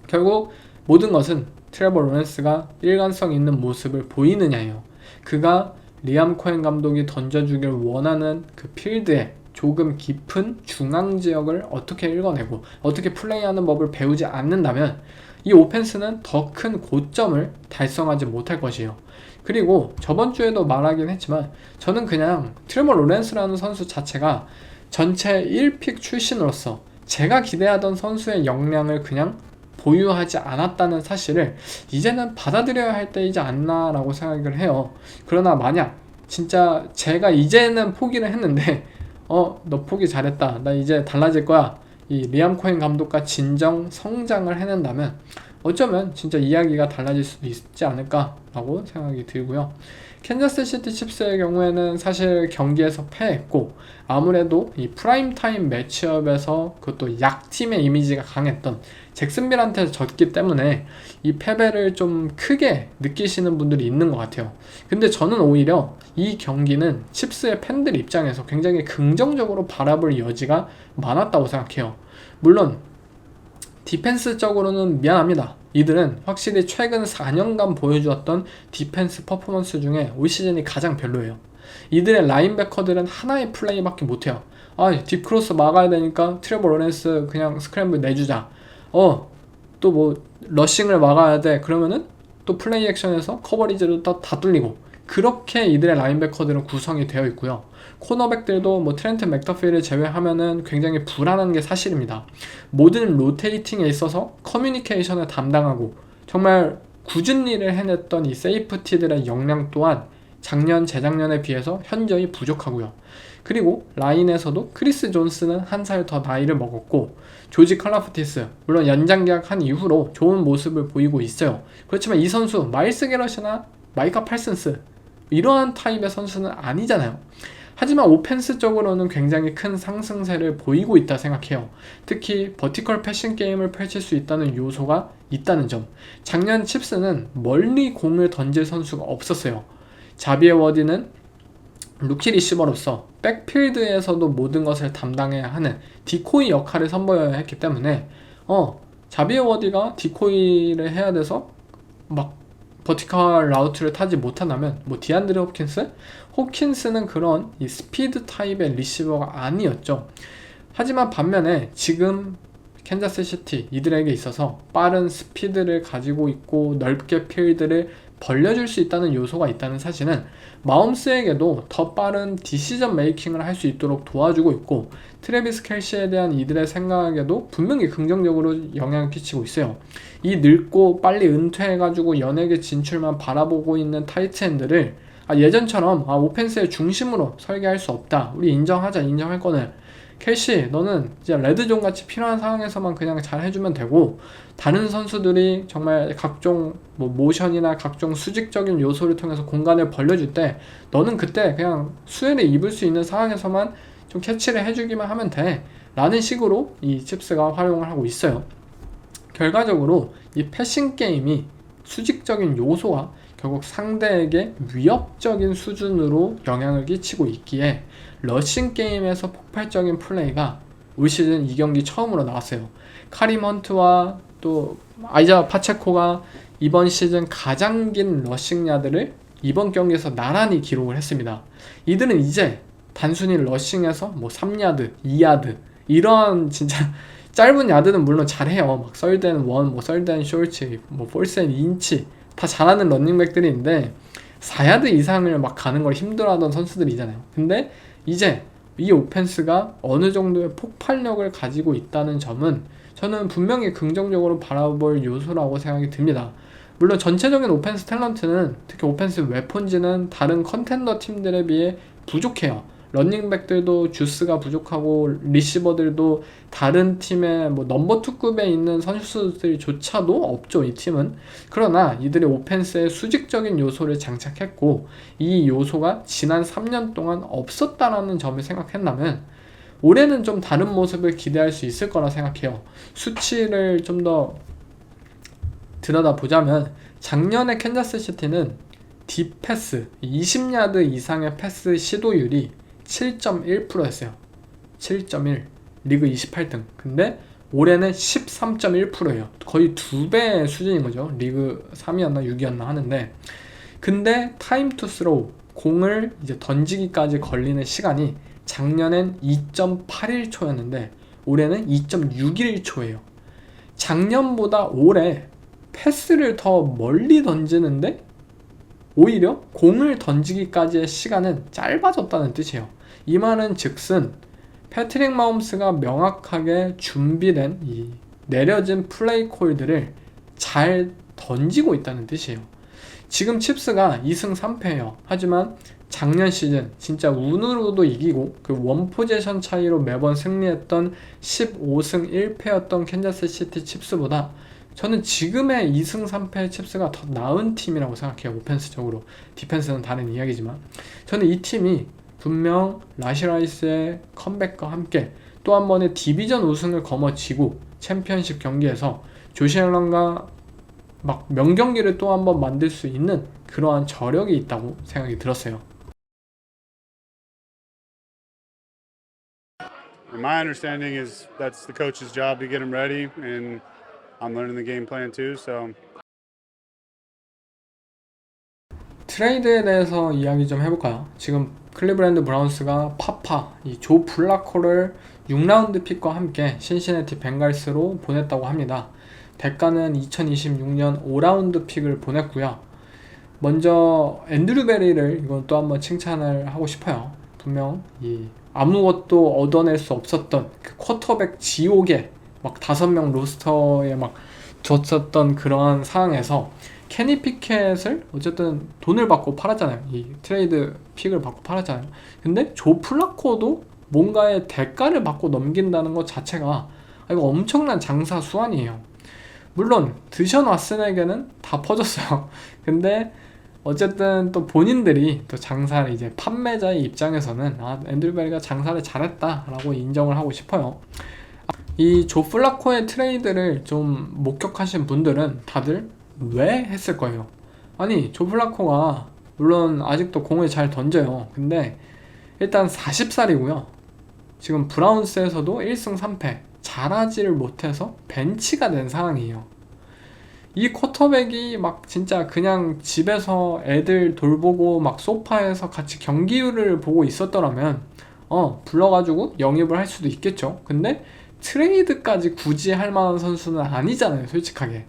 결국 모든 것은 트레버 로렌스가 일관성 있는 모습을 보이느냐예요. 그가 리암 코엔 감독이 던져주길 원하는 그 필드에 조금 깊은 중앙 지역을 어떻게 읽어내고 어떻게 플레이하는 법을 배우지 않는다면 이 오펜스는 더 큰 고점을 달성하지 못할 것이에요. 그리고 저번 주에도 말하긴 했지만, 저는 그냥 트레버 로렌스라는 선수 자체가 전체 1픽 출신으로서 제가 기대하던 선수의 역량을 그냥 보유하지 않았다는 사실을 이제는 받아들여야 할 때이지 않나 라고 생각을 해요. 그러나 만약 진짜 제가 이제는 포기를 했는데 너 포기 잘했다, 나 이제 달라질 거야, 이 리암 코엔 감독과 진정 성장을 해낸다면 어쩌면 진짜 이야기가 달라질 수도 있지 않을까 라고 생각이 들고요. 캔자스 시티 칩스의 경우에는 사실 경기에서 패했고, 아무래도 이 프라임타임 매치업에서 그것도 약팀의 이미지가 강했던 잭슨빌한테 졌기 때문에 이 패배를 좀 크게 느끼시는 분들이 있는 것 같아요. 근데 저는 오히려 이 경기는 칩스의 팬들 입장에서 굉장히 긍정적으로 바라볼 여지가 많았다고 생각해요. 물론 디펜스적으로는 미안합니다. 이들은 확실히 최근 4년간 보여주었던 디펜스 퍼포먼스 중에 올 시즌이 가장 별로예요. 이들의 라인베커들은 하나의 플레이밖에 못해요. 딥크로스 막아야 되니까 트레버 로렌스 그냥 스크램블 내주자. 또 뭐 러싱을 막아야 돼, 그러면은 또 플레이 액션에서 커버리지를 다 뚫리고, 그렇게 이들의 라인베커들은 구성이 되어 있고요. 코너백들도 뭐 트렌트 맥더피를 제외하면은 굉장히 불안한 게 사실입니다. 모든 로테이팅에 있어서 커뮤니케이션을 담당하고 정말 굳은 일을 해냈던 이 세이프티들의 역량 또한 작년, 재작년에 비해서 현저히 부족하고요. 그리고 라인에서도 크리스 존스는 한 살 더 나이를 먹었고, 조지 칼라프티스 물론 연장 계약한 이후로 좋은 모습을 보이고 있어요. 그렇지만 이 선수 마일스 게럿이나 마이카 팔슨스 이러한 타입의 선수는 아니잖아요. 하지만 오펜스적으로는 굉장히 큰 상승세를 보이고 있다 생각해요. 특히 버티컬 패싱 게임을 펼칠 수 있다는 요소가 있다는 점. 작년 칩스는 멀리 공을 던질 선수가 없었어요. 자비에 워디는 루키 리시버로서 백필드에서도 모든 것을 담당해야 하는 디코이 역할을 선보여야 했기 때문에 자비에 워디가 디코이를 해야 돼서 막 버티컬 라우트를 타지 못한다면 뭐 디안드레 호킨스는 그런 이 스피드 타입의 리시버가 아니었죠. 하지만 반면에 지금 캔자스 시티 이들에게 있어서 빠른 스피드를 가지고 있고 넓게 필드를 벌려줄 수 있다는 요소가 있다는 사실은 마홈스에게도 더 빠른 디시전 메이킹을 할 수 있도록 도와주고 있고, 트래비스 켈시에 대한 이들의 생각에도 분명히 긍정적으로 영향을 끼치고 있어요. 이 늙고 빨리 은퇴해가지고 연예계 진출만 바라보고 있는 타이트엔드를 예전처럼 오펜스의 중심으로 설계할 수 없다, 우리 인정할 거는 켈시 너는 이제 레드존 같이 필요한 상황에서만 그냥 잘 해주면 되고, 다른 선수들이 정말 각종 모션이나 각종 수직적인 요소를 통해서 공간을 벌려줄 때 너는 그때 그냥 수혜를 입을 수 있는 상황에서만 좀 캐치를 해주기만 하면 돼 라는 식으로 이 칩스가 활용을 하고 있어요. 결과적으로 이 패싱 게임이 수직적인 요소가 결국 상대에게 위협적인 수준으로 영향을 끼치고 있기에 러싱 게임에서 폭발적인 플레이가 올 시즌 이 경기 처음으로 나왔어요. 카림 헌트와 또 아이자 파체코가 이번 시즌 가장 긴 러싱 야드를 이번 경기에서 나란히 기록을 했습니다. 이들은 이제 단순히 러싱에서 3야드, 2야드 이런 진짜 짧은 야드는 물론 잘해요. 막 썰된 원, 썰된 숄츠, 폴센 인치 다 잘하는 런닝백들인데 4야드 이상을 막 가는 걸 힘들어하던 선수들이잖아요. 근데 이제 이 오펜스가 어느 정도의 폭발력을 가지고 있다는 점은 저는 분명히 긍정적으로 바라볼 요소라고 생각이 듭니다. 물론 전체적인 오펜스 탤런트는, 특히 오펜스 웨폰즈는 다른 컨텐더 팀들에 비해 부족해요. 런닝백들도 주스가 부족하고 리시버들도 다른 팀의 넘버 2급에 있는 선수들조차도 없죠, 이 팀은. 그러나 이들이 오펜스에 수직적인 요소를 장착했고 이 요소가 지난 3년 동안 없었다라는 점을 생각한다면 올해는 좀 다른 모습을 기대할 수 있을 거라 생각해요. 수치를 좀 더 들여다보자면 작년에 캔자스 시티는 딥패스 20야드 이상의 패스 시도율이 7.1%였어요. 7.1. 리그 28등. 근데 올해는 13.1%예요. 거의 2배 수준인 거죠. 리그 3위였나 6위였나 하는데, 근데 타임 투 스로우, 공을 이제 던지기까지 걸리는 시간이 작년엔 2.81초였는데 올해는 2.61초예요. 작년보다 올해 패스를 더 멀리 던지는데 오히려 공을 던지기까지의 시간은 짧아졌다는 뜻이에요. 이 말은 즉슨 패트릭 마홈스가 명확하게 준비된 이 내려진 플레이 콜들을 잘 던지고 있다는 뜻이에요. 지금 칩스가 2승 3패예요. 하지만 작년 시즌 진짜 운으로도 이기고 그 원 포지션 차이로 매번 승리했던 15승 1패였던 캔자스 시티 칩스보다 저는 지금의 2승 3패 칩스가 더 나은 팀이라고 생각해요. 오펜스적으로. 디펜스는 다른 이야기지만 저는 이 팀이 분명 라시 라이스의 컴백과 함께 또 한 번의 디비전 우승을 거머쥐고 챔피언십 경기에서 조시 앨런과 막 명경기를 또 한 번 만들 수 있는 그러한 저력이 있다고 생각이 들었어요. My understanding is that's the coach's job to get him ready, and I'm learning the game plan too. So. 트레이드에 대해서 이야기 좀 해볼까요? 지금 클리브랜드 브라운스가 이 조 플라코를 6라운드 픽과 함께 신시내티 벵갈스로 보냈다고 합니다. 대가는 2026년 5라운드 픽을 보냈고요. 먼저 앤드류 베리를 이건 또 한번 칭찬을 하고 싶어요. 분명 이 아무것도 얻어낼 수 없었던 그 쿼터백 지옥에 막 5명 로스터에 막 줬었던 그런 상황에서 케니 피켓을 어쨌든 돈을 받고 팔았잖아요. 이 트레이드 픽을 받고 팔았잖아요. 근데 조 플라코도 뭔가의 대가를 받고 넘긴다는 것 자체가 이거 엄청난 장사 수완이에요. 물론 드션 왓슨에게는 다 퍼졌어요. 근데 어쨌든 또 본인들이 또 장사를 이제 판매자의 입장에서는 앤드류 베리가 장사를 잘했다라고 인정을 하고 싶어요. 이 조 플라코의 트레이드를 좀 목격하신 분들은 다들 왜 했을 거예요. 아니 조 플라코가 물론 아직도 공을 잘 던져요. 근데 일단 40살이고요. 지금 브라운스에서도 1승 3패 잘하지를 못해서 벤치가 된 상황이에요. 이 쿼터백이 막 진짜 그냥 집에서 애들 돌보고 막 소파에서 같이 경기를 보고 있었더라면 불러가지고 영입을 할 수도 있겠죠. 근데 트레이드까지 굳이 할 만한 선수는 아니잖아요, 솔직하게.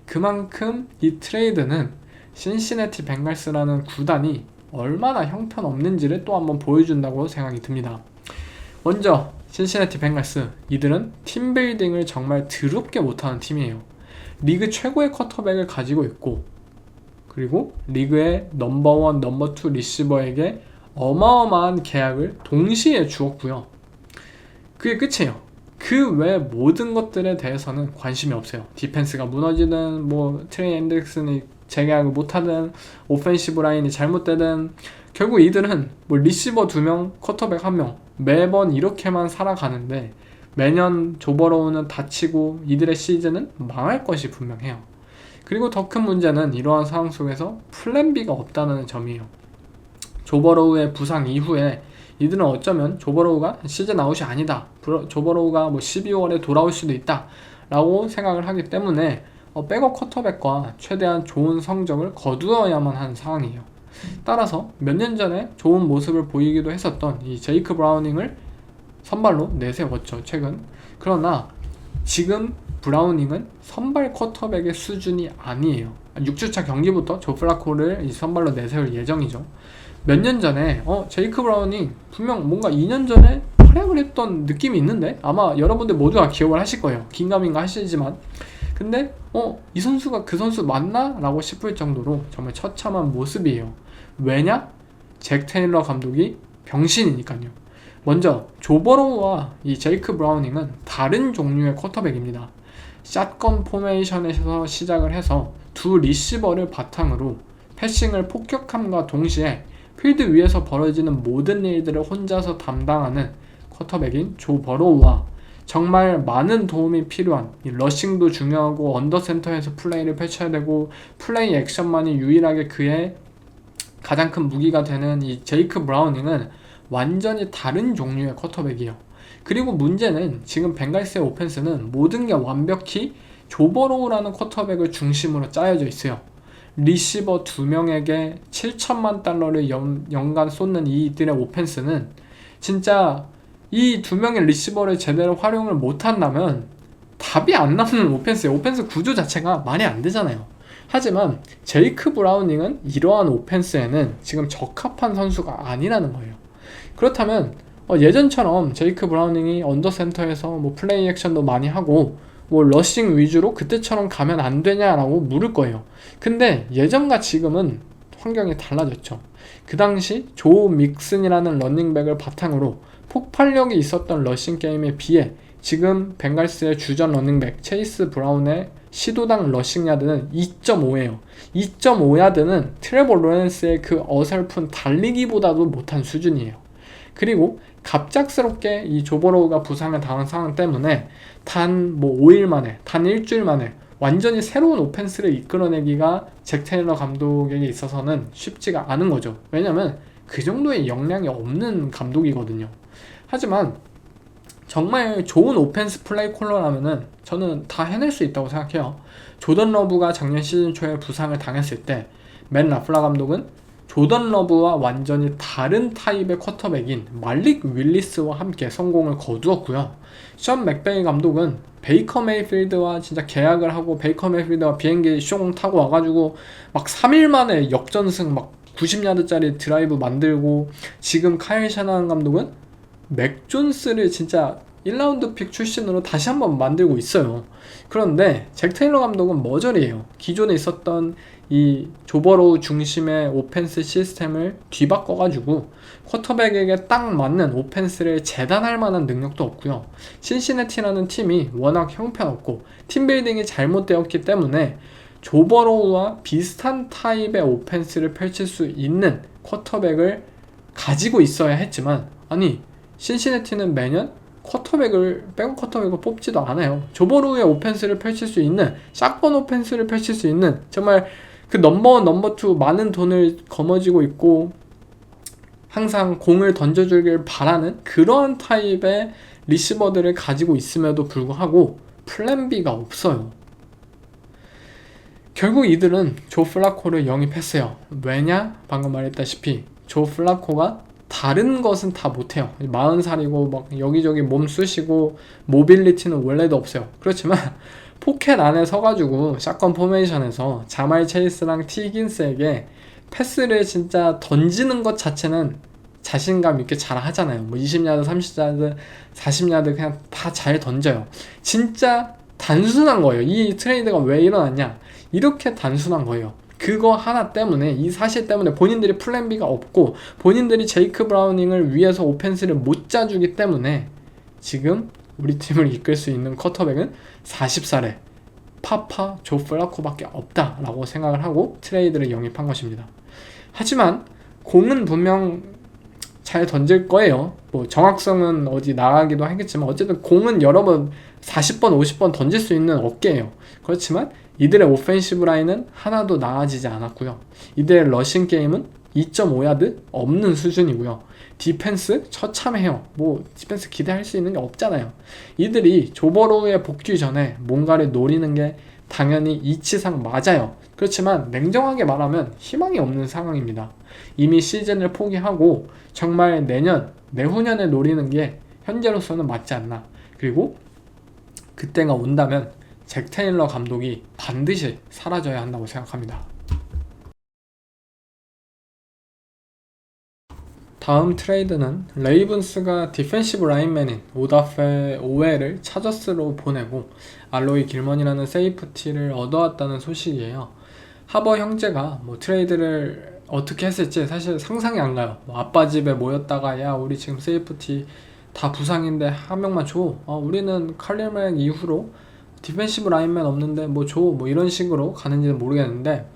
그만큼 이 트레이드는 신시내티 벵갈스라는 구단이 얼마나 형편없는지를 또 한번 보여준다고 생각이 듭니다. 먼저 신시내티 벵갈스, 이들은 팀빌딩을 정말 더럽게 못하는 팀이에요. 리그 최고의 쿼터백을 가지고 있고, 그리고 리그의 넘버원, 넘버2 리시버에게 어마어마한 계약을 동시에 주었고요. 그게 끝이에요. 그 외 모든 것들에 대해서는 관심이 없어요. 디펜스가 무너지든, 뭐 트레이 앤더슨이 재계약을 못하든, 오펜시브 라인이 잘못되든, 결국 이들은 뭐 리시버 2명, 쿼터백 1명 매번 이렇게만 살아가는데, 매년 조 버로우는 다치고 이들의 시즌은 망할 것이 분명해요. 그리고 더 큰 문제는 이러한 상황 속에서 플랜 B가 없다는 점이에요. 조 버로우의 부상 이후에 이들은 어쩌면 조 버로우가 시즌 아웃이 아니다, 조 버로우가 뭐 12월에 돌아올 수도 있다 라고 생각을 하기 때문에 백업 쿼터백과 최대한 좋은 성적을 거두어야만 하는 상황이에요. 따라서 몇 년 전에 좋은 모습을 보이기도 했었던 이 제이크 브라우닝을 선발로 내세웠죠, 최근. 그러나 지금 브라우닝은 선발 쿼터백의 수준이 아니에요. 6주차 경기부터 조 플라코를 이 선발로 내세울 예정이죠. 몇 년 전에 제이크 브라우닝 분명 뭔가 2년 전에 활약을 했던 느낌이 있는데, 아마 여러분들 모두가 기억을 하실 거예요. 긴가민가 하시지만. 근데 이 선수가 그 선수 맞나? 라고 싶을 정도로 정말 처참한 모습이에요. 왜냐? 잭 테일러 감독이 병신이니까요. 먼저 조 버로우와 이 제이크 브라우닝은 다른 종류의 쿼터백입니다. 샷건 포메이션에서 시작을 해서 두 리시버를 바탕으로 패싱을 폭격함과 동시에 필드 위에서 벌어지는 모든 일들을 혼자서 담당하는 쿼터백인 조 버로우와 정말 많은 도움이 필요한, 러싱도 중요하고 언더센터에서 플레이를 펼쳐야 되고 플레이 액션만이 유일하게 그의 가장 큰 무기가 되는 이 제이크 브라우닝은 완전히 다른 종류의 쿼터백이에요. 그리고 문제는 지금 벵갈스의 오펜스는 모든 게 완벽히 조 버로우라는 쿼터백을 중심으로 짜여져 있어요. 리시버 2명에게 7천만 달러를 연간 쏟는 이들의 오펜스는 진짜 이 2명의 리시버를 제대로 활용을 못한다면 답이 안 나오는 오펜스예요. 오펜스 구조 자체가 말이 안 되잖아요. 하지만 제이크 브라우닝은 이러한 오펜스에는 지금 적합한 선수가 아니라는 거예요. 그렇다면 예전처럼 제이크 브라우닝이 언더센터에서 뭐 플레이 액션도 많이 하고 뭐 러싱 위주로 그때처럼 가면 안 되냐라고 물을 거예요. 근데 예전과 지금은 환경이 달라졌죠. 그 당시 조 믹슨이라는 러닝백을 바탕으로 폭발력이 있었던 러싱 게임에 비해 지금 벵갈스의 주전 러닝백 체이스 브라운의 시도당 러싱 야드는 2.5예요. 2.5야드는 트레버 로렌스의 그 어설픈 달리기보다도 못한 수준이에요. 그리고 갑작스럽게 이 조 버로우가 부상을 당한 상황 때문에 단 5일 만에, 단 일주일 만에 완전히 새로운 오펜스를 이끌어내기가 잭 테일러 감독에게 있어서는 쉽지가 않은 거죠. 왜냐면 그 정도의 역량이 없는 감독이거든요. 하지만 정말 좋은 오펜스 플레이 콜러라면은 저는 다 해낼 수 있다고 생각해요. 조던 러브가 작년 시즌 초에 부상을 당했을 때 맨 라플라 감독은 조던 러브와 완전히 다른 타입의 쿼터백인 말릭 윌리스와 함께 성공을 거두었고요. 션 맥베이 감독은 베이커 메이필드와 진짜 계약을 하고 베이커 메이필드와 비행기 숑 타고 와가지고 막 3일 만에 역전승 막 90야드짜리 드라이브 만들고, 지금 카일 샤나한 감독은 맥 존스를 진짜 1라운드 픽 출신으로 다시 한번 만들고 있어요. 그런데 잭 테일러 감독은 머저리예요. 기존에 있었던 이 조 버로우 중심의 오펜스 시스템을 뒤바꿔가지고 쿼터백에게 딱 맞는 오펜스를 재단할 만한 능력도 없고요. 신시내티라는 팀이 워낙 형편없고 팀빌딩이 잘못되었기 때문에 조 버로우와 비슷한 타입의 오펜스를 펼칠 수 있는 쿼터백을 가지고 있어야 했지만, 아니 신시내티는 매년 백업 쿼터백을 뽑지도 않아요. 조 버로우의 오펜스를 펼칠 수 있는, 샷건 오펜스를 펼칠 수 있는, 정말 그 넘버원, 넘버2 많은 돈을 거머쥐고 있고 항상 공을 던져주길 바라는 그런 타입의 리시버들을 가지고 있음에도 불구하고 플랜 B가 없어요. 결국 이들은 조 플라코를 영입했어요. 왜냐? 방금 말했다시피 조 플라코가 다른 것은 다 못해요. 40살이고 막 여기저기 몸 쑤시고 모빌리티는 원래도 없어요. 그렇지만 포켓 안에 서가지고 샷건 포메이션에서 자말 체이스랑 티긴스에게 패스를 진짜 던지는 것 자체는 자신감 있게 잘 하잖아요. 뭐 20야드, 30야드, 40야드 그냥 다 잘 던져요. 진짜 단순한 거예요. 이 트레이드가 왜 일어났냐? 이렇게 단순한 거예요. 그거 하나 때문에, 이 사실 때문에 본인들이 플랜 B가 없고 본인들이 제이크 브라우닝을 위해서 오펜스를 못 짜주기 때문에 지금 우리 팀을 이끌 수 있는 쿼터백은 40살에 파파 조 플라코밖에 없다라고 생각을 하고 트레이드를 영입한 것입니다. 하지만 공은 분명 잘 던질 거예요. 뭐 정확성은 어디 나가기도 하겠지만 어쨌든 공은 여러 번 40번 50번 던질 수 있는 어깨예요. 그렇지만 이들의 오펜시브 라인은 하나도 나아지지 않았고요. 이들의 러싱 게임은 2.5야드 없는 수준이고요. 디펜스 처참해요. 뭐 디펜스 기대할 수 있는 게 없잖아요. 이들이 조버로우에 복귀 전에 뭔가를 노리는 게 당연히 이치상 맞아요. 그렇지만 냉정하게 말하면 희망이 없는 상황입니다. 이미 시즌을 포기하고 정말 내년, 내후년에 노리는 게 현재로서는 맞지 않나. 그리고 그때가 온다면 잭 테일러 감독이 반드시 사라져야 한다고 생각합니다. 다음 트레이드는 레이븐스가 디펜시브 라인맨인 오다페 오웰을 차저스로 보내고 알로이 길먼이라는 세이프티를 얻어왔다는 소식이에요. 하버 형제가 뭐 트레이드를 어떻게 했을지 사실 상상이 안 가요. 뭐 아빠 집에 모였다가 야 우리 지금 세이프티 다 부상인데 한 명만 줘. 우리는 칼리맨 이후로 디펜시브 라인맨 없는데 뭐 줘. 뭐 이런 식으로 가는지는 모르겠는데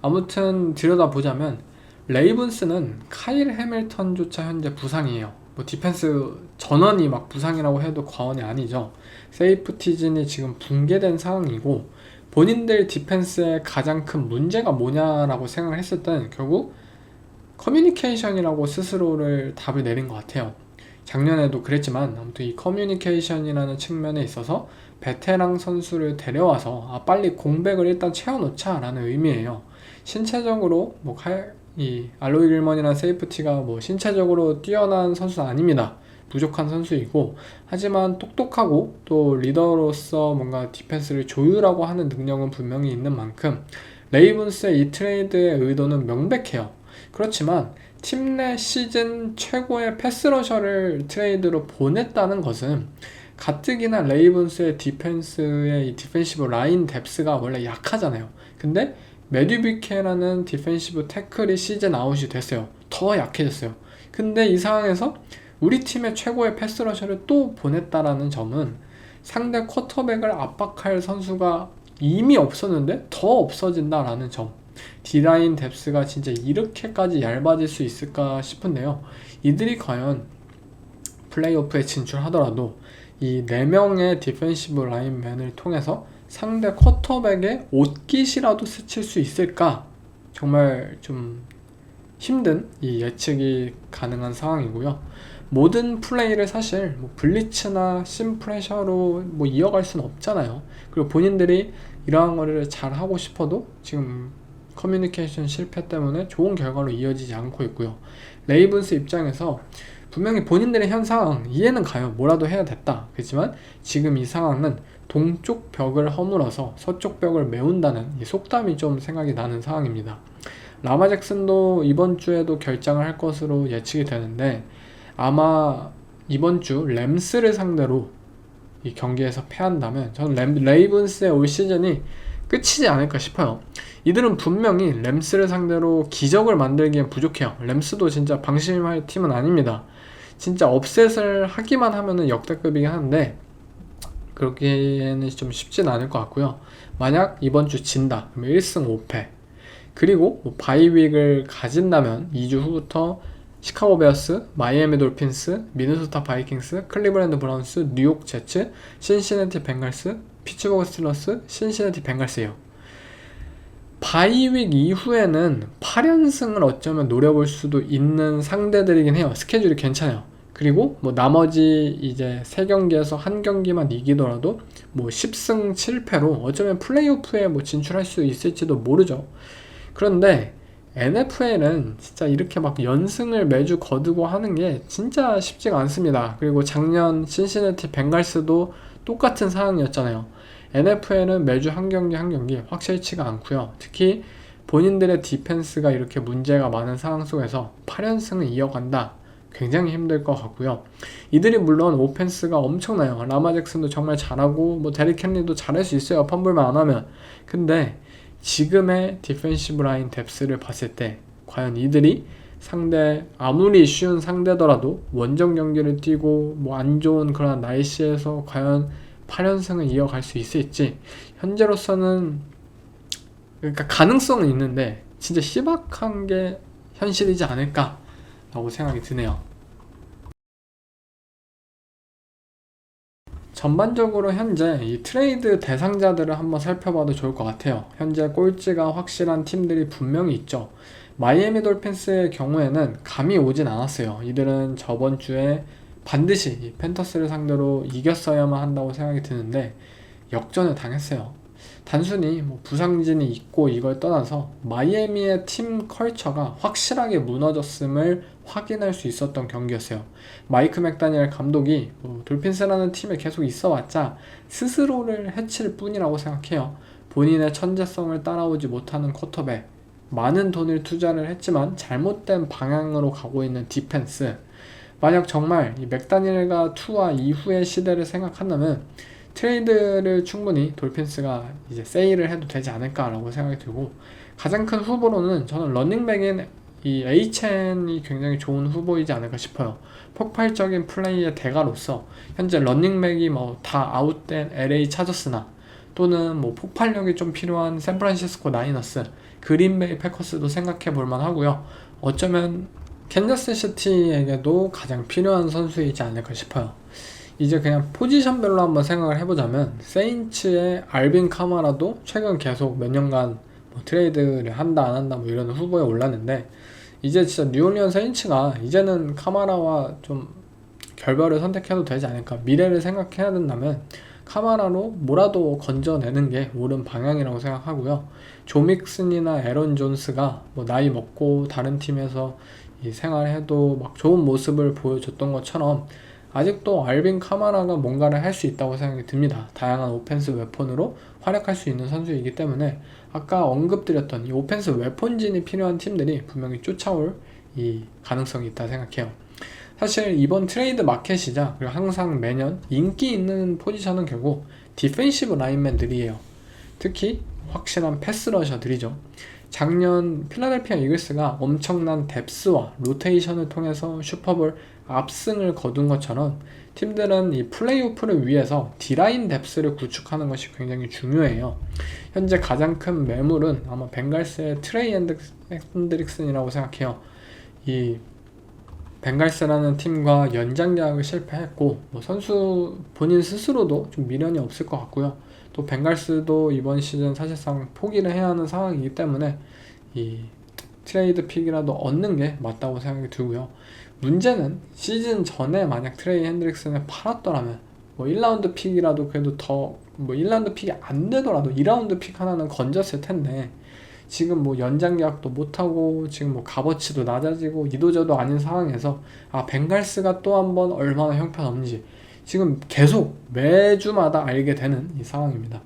아무튼 들여다보자면 레이븐스는 카일 해밀턴조차 현재 부상이에요. 뭐 디펜스 전원이 막 부상이라고 해도 과언이 아니죠. 세이프티진이 지금 붕괴된 상황이고 본인들 디펜스의 가장 큰 문제가 뭐냐라고 생각을 했을 땐 결국 커뮤니케이션이라고 스스로를 답을 내린 것 같아요. 작년에도 그랬지만 아무튼 이 커뮤니케이션이라는 측면에 있어서 베테랑 선수를 데려와서 빨리 공백을 일단 채워놓자 라는 의미예요. 신체적으로 이 알로이 길먼이라는 세이프티가 뭐 신체적으로 뛰어난 선수는 아닙니다. 부족한 선수이고 하지만 똑똑하고 또 리더로서 뭔가 디펜스를 조율하고 하는 능력은 분명히 있는 만큼 레이븐스의 이 트레이드의 의도는 명백해요. 그렇지만 팀 내 시즌 최고의 패스러셔를 트레이드로 보냈다는 것은 가뜩이나 레이븐스의 디펜스의 이 디펜시브 라인 뎁스가 원래 약하잖아요. 근데 매듀 뷔케라는 디펜시브 태클이 시즌 아웃이 됐어요. 더 약해졌어요. 근데 이 상황에서 우리 팀의 최고의 패스러셔를 또 보냈다라는 점은 상대 쿼터백을 압박할 선수가 이미 없었는데 더 없어진다라는 점. D라인 뎁스가 진짜 이렇게까지 얇아질 수 있을까 싶은데요. 이들이 과연 플레이오프에 진출하더라도 이 4명의 디펜시브 라인맨을 통해서 상대 쿼터백의 옷깃이라도 스칠 수 있을까? 정말 좀 힘든 이 예측이 가능한 상황이고요. 모든 플레이를 사실 뭐 블리츠나 심프레셔로 뭐 이어갈 수는 없잖아요. 그리고 본인들이 이러한 거를 잘 하고 싶어도 지금 커뮤니케이션 실패 때문에 좋은 결과로 이어지지 않고 있고요. 레이븐스 입장에서 분명히 본인들의 현 상황 이해는 가요. 뭐라도 해야 됐다. 그렇지만 지금 이 상황은 동쪽 벽을 허물어서 서쪽 벽을 메운다는 이 속담이 좀 생각이 나는 상황입니다. 라마 잭슨도 이번 주에도 결장을 할 것으로 예측이 되는데 아마 이번 주 램스를 상대로 이 경기에서 패한다면 저는 레이븐스의 올 시즌이 끝이지 않을까 싶어요. 이들은 분명히 램스를 상대로 기적을 만들기엔 부족해요. 램스도 진짜 방심할 팀은 아닙니다. 진짜 업셋을 하기만 하면은 역대급이긴 한데 그렇기에는 좀 쉽진 않을 것 같고요. 만약 이번 주 진다 그러면 1승 5패 그리고 뭐 바이윅을 가진다면 2주 후부터 시카고 베어스, 마이애미 돌핀스, 미네소타 바이킹스, 클리브랜드 브라운스, 뉴욕 제츠, 신시내티 벵갈스, 피츠버그 스틸러스, 신시내티 벵갈스예요. 바이윅 이후에는 8연승을 어쩌면 노려볼 수도 있는 상대들이긴 해요. 스케줄이 괜찮아요. 그리고 뭐 나머지 이제 3경기에서 1경기만 이기더라도 뭐 10승 7패로 어쩌면 플레이오프에 뭐 진출할 수 있을지도 모르죠. 그런데 NFL은 진짜 이렇게 막 연승을 매주 거두고 하는 게 진짜 쉽지가 않습니다. 그리고 작년 신시내티 벵갈스도 똑같은 상황이었잖아요. NFL은 매주 한 경기 한 경기 확실치가 않고요. 특히 본인들의 디펜스가 이렇게 문제가 많은 상황 속에서 8연승을 이어간다. 굉장히 힘들 것 같고요. 이들이 물론 오펜스가 엄청나요. 라마 잭슨도 정말 잘하고 뭐 데릭 헨리도 잘할 수 있어요. 펌블만 안 하면. 근데 지금의 디펜시브 라인 뎁스를 봤을 때 과연 이들이 상대 아무리 쉬운 상대더라도 원정 경기를 뛰고 뭐 안 좋은 그런 날씨에서 과연 8연승을 이어갈 수 있을지 현재로서는 그러니까 가능성은 있는데 진짜 희박한 게 현실이지 않을까 라고 생각이 드네요. 전반적으로 현재 이 트레이드 대상자들을 한번 살펴봐도 좋을 것 같아요. 현재 꼴찌가 확실한 팀들이 분명히 있죠. 마이애미 돌핀스의 경우에는 감이 오진 않았어요. 이들은 저번 주에 반드시 이 팬터스를 상대로 이겼어야만 한다고 생각이 드는데 역전을 당했어요. 단순히 뭐 부상진이 있고 이걸 떠나서 마이애미의 팀 컬처가 확실하게 무너졌음을 확인할 수 있었던 경기였어요. 마이크 맥다니엘 감독이 뭐 돌핀스라는 팀에 계속 있어왔자 스스로를 해칠 뿐이라고 생각해요. 본인의 천재성을 따라오지 못하는 쿼터백, 많은 돈을 투자를 했지만 잘못된 방향으로 가고 있는 디펜스. 만약 정말 이 맥다니엘과 투와 이후의 시대를 생각한다면 트레이드를 충분히 돌핀스가 이제 세일을 해도 되지 않을까라고 생각이 들고, 가장 큰 후보로는 저는 러닝백인 이 HN이 굉장히 좋은 후보이지 않을까 싶어요. 폭발적인 플레이의 대가로서 현재 러닝백이 뭐 다 아웃된 LA 차저스나 또는 뭐 폭발력이 좀 필요한 샌프란시스코 나이너스, 그린베이 패커스도 생각해 볼 만하고요. 어쩌면 캔자스 시티에게도 가장 필요한 선수이지 않을까 싶어요. 이제 그냥 포지션별로 한번 생각을 해보자면 세인츠의 알빈 카마라도 최근 계속 몇 년간 뭐 트레이드를 한다 안 한다 뭐 이런 후보에 올랐는데, 이제 진짜 뉴올리언 세인츠가 이제는 카마라와 좀 결별을 선택해도 되지 않을까. 미래를 생각해야 된다면 카마라로 뭐라도 건져내는 게 옳은 방향이라고 생각하고요. 조 믹슨이나 에런 존스가 뭐 나이 먹고 다른 팀에서 이 생활해도 막 좋은 모습을 보여줬던 것처럼 아직도 알빈 카마라가 뭔가를 할 수 있다고 생각이 듭니다. 다양한 오펜스 웨폰으로 활약할 수 있는 선수이기 때문에 아까 언급드렸던 이 오펜스 웨폰진이 필요한 팀들이 분명히 쫓아올 이 가능성이 있다 생각해요. 사실 이번 트레이드 마켓이자 그리고 항상 매년 인기 있는 포지션은 결국 디펜시브 라인맨들이에요. 특히 확실한 패스러셔들이죠. 작년 필라델피아 이글스가 엄청난 뎁스와 로테이션을 통해서 슈퍼볼 압승을 거둔 것처럼 팀들은 이 플레이오프를 위해서 D라인 뎁스를 구축하는 것이 굉장히 중요해요. 현재 가장 큰 매물은 아마 벵갈스의 트레이 핸드릭슨이라고 생각해요. 이 벵갈스라는 팀과 연장 계약을 실패했고 뭐 선수 본인 스스로도 좀 미련이 없을 것 같고요. 또 벵갈스도 이번 시즌 사실상 포기를 해야 하는 상황이기 때문에 이 트레이드 픽이라도 얻는 게 맞다고 생각이 들고요. 문제는 시즌 전에 만약 트레이 핸드릭슨을 팔았더라면 뭐 1라운드 픽이라도 그래도 더 뭐 1라운드 픽이 안 되더라도 2라운드 픽 하나는 건졌을 텐데, 지금 뭐 연장 계약도 못하고 지금 뭐 값어치도 낮아지고 이도저도 아닌 상황에서 벵갈스가 또 한 번 얼마나 형편없는지 지금 계속 매주마다 알게 되는 이 상황입니다.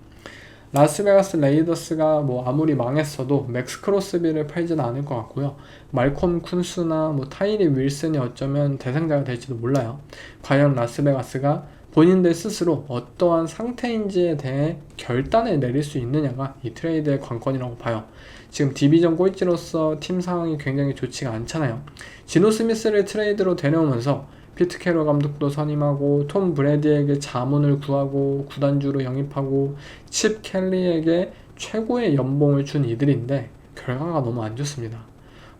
라스베가스 레이더스가 뭐 아무리 망했어도 맥스 크로스비를 팔지는 않을 것 같고요. 말콤 쿤스나 뭐 타이리 윌슨이 어쩌면 대상자가 될지도 몰라요. 과연 라스베가스가 본인들 스스로 어떠한 상태인지에 대해 결단을 내릴 수 있느냐가 이 트레이드의 관건이라고 봐요. 지금 디비전 꼴찌로서 팀 상황이 굉장히 좋지가 않잖아요. 지노 스미스를 트레이드로 데려오면서 피트 캐롤 감독도 선임하고 톰 브래디에게 자문을 구하고 구단주로 영입하고 칩 켈리에게 최고의 연봉을 준 이들인데 결과가 너무 안 좋습니다.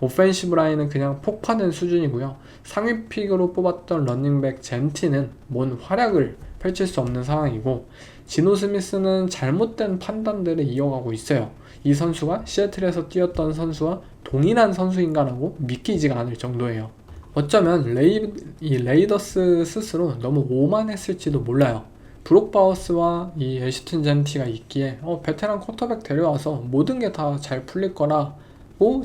오펜시브 라인은 그냥 폭파된 수준이고요. 상위 픽으로 뽑았던 러닝백 젠티는 뭔 활약을 펼칠 수 없는 상황이고, 지노 스미스는 잘못된 판단들을 이어가고 있어요. 이 선수가 시애틀에서 뛰었던 선수와 동일한 선수인가라고 믿기지가 않을 정도예요. 어쩌면 이 레이더스 스스로 너무 오만했을지도 몰라요. 브록 바우스와 이 애시튼 젠티가 있기에 베테랑 쿼터백 데려와서 모든 게 다 잘 풀릴 거라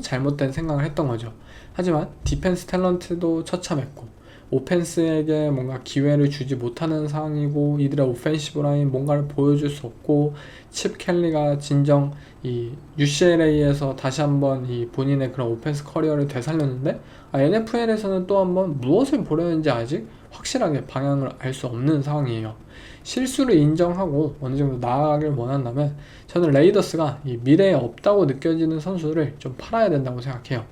잘못된 생각을 했던 거죠. 하지만 디펜스 탤런트도 처참했고 오펜스에게 뭔가 기회를 주지 못하는 상황이고 이들의 오펜시브 라인 뭔가를 보여줄 수 없고 칩 켈리가 진정 이 UCLA에서 다시 한번 이 본인의 그런 오펜스 커리어를 되살렸는데 NFL에서는 또 한번 무엇을 보려는지 아직 확실하게 방향을 알 수 없는 상황이에요. 실수를 인정하고 어느 정도 나아가길 원한다면 저는 레이더스가 이 미래에 없다고 느껴지는 선수를 좀 팔아야 된다고 생각해요.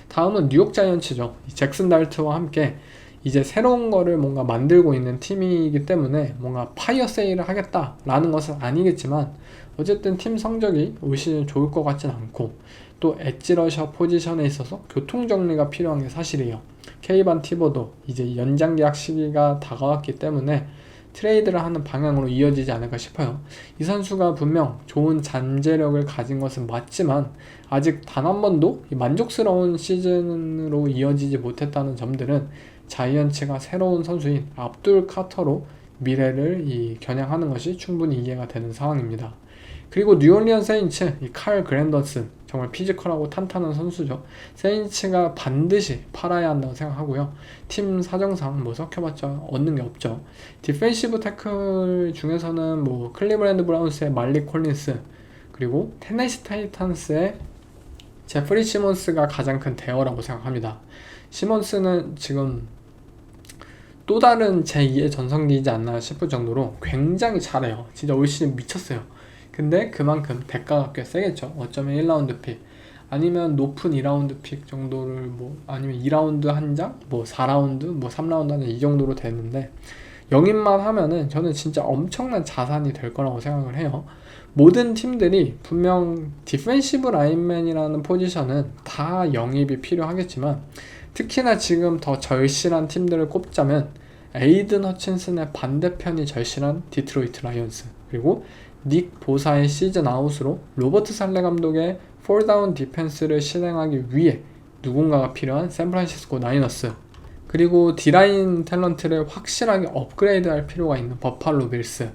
다음은 뉴욕 자이언츠죠. 잭슨 달트와 함께 이제 새로운 거를 뭔가 만들고 있는 팀이기 때문에 뭔가 파이어 세일을 하겠다라는 것은 아니겠지만 어쨌든 팀 성적이 올 시즌 좋을 것 같진 않고 또 엣지 러셔 포지션에 있어서 교통 정리가 필요한 게 사실이에요. 케이반 티보도 이제 연장 계약 시기가 다가왔기 때문에 트레이드를 하는 방향으로 이어지지 않을까 싶어요. 이 선수가 분명 좋은 잠재력을 가진 것은 맞지만 아직 단 한 번도 만족스러운 시즌으로 이어지지 못했다는 점들은 자이언츠가 새로운 선수인 압둘 카터로 미래를 겨냥하는 것이 충분히 이해가 되는 상황입니다. 그리고 뉴올리언 세인츠 칼 그랜더슨 정말 피지컬하고 탄탄한 선수죠. 세인츠가 반드시 팔아야 한다고 생각하고요. 팀 사정상 섞여봤자 얻는 게 없죠. 디펜시브 태클 중에서는 클리브랜드 브라운스의 말리 콜린스 그리고 테네시 타이탄스의 제프리 시몬스가 가장 큰 대어라고 생각합니다. 시몬스는 지금 또 다른 제2의 전성기이지 않나 싶을 정도로 굉장히 잘해요. 진짜 올 시즌 미쳤어요. 근데 그만큼 대가가 꽤 세겠죠. 어쩌면 1라운드 픽 아니면 높은 2라운드 픽 정도를 아니면 2라운드 한 장, 4라운드, 3라운드 한 장 이 정도로 되는데 영입만 하면은 저는 진짜 엄청난 자산이 될 거라고 생각을 해요. 모든 팀들이 분명 디펜시브 라인맨이라는 포지션은 다 영입이 필요하겠지만 특히나 지금 더 절실한 팀들을 꼽자면 에이든 허친슨의 반대편이 절실한 디트로이트 라이온스 그리고 닉 보사의 시즌 아웃으로 로버트 살레 감독의 폴다운 디펜스를 실행하기 위해 누군가가 필요한 샌프란시스코 나이너스 그리고 D라인 탤런트를 확실하게 업그레이드할 필요가 있는 버팔로 빌스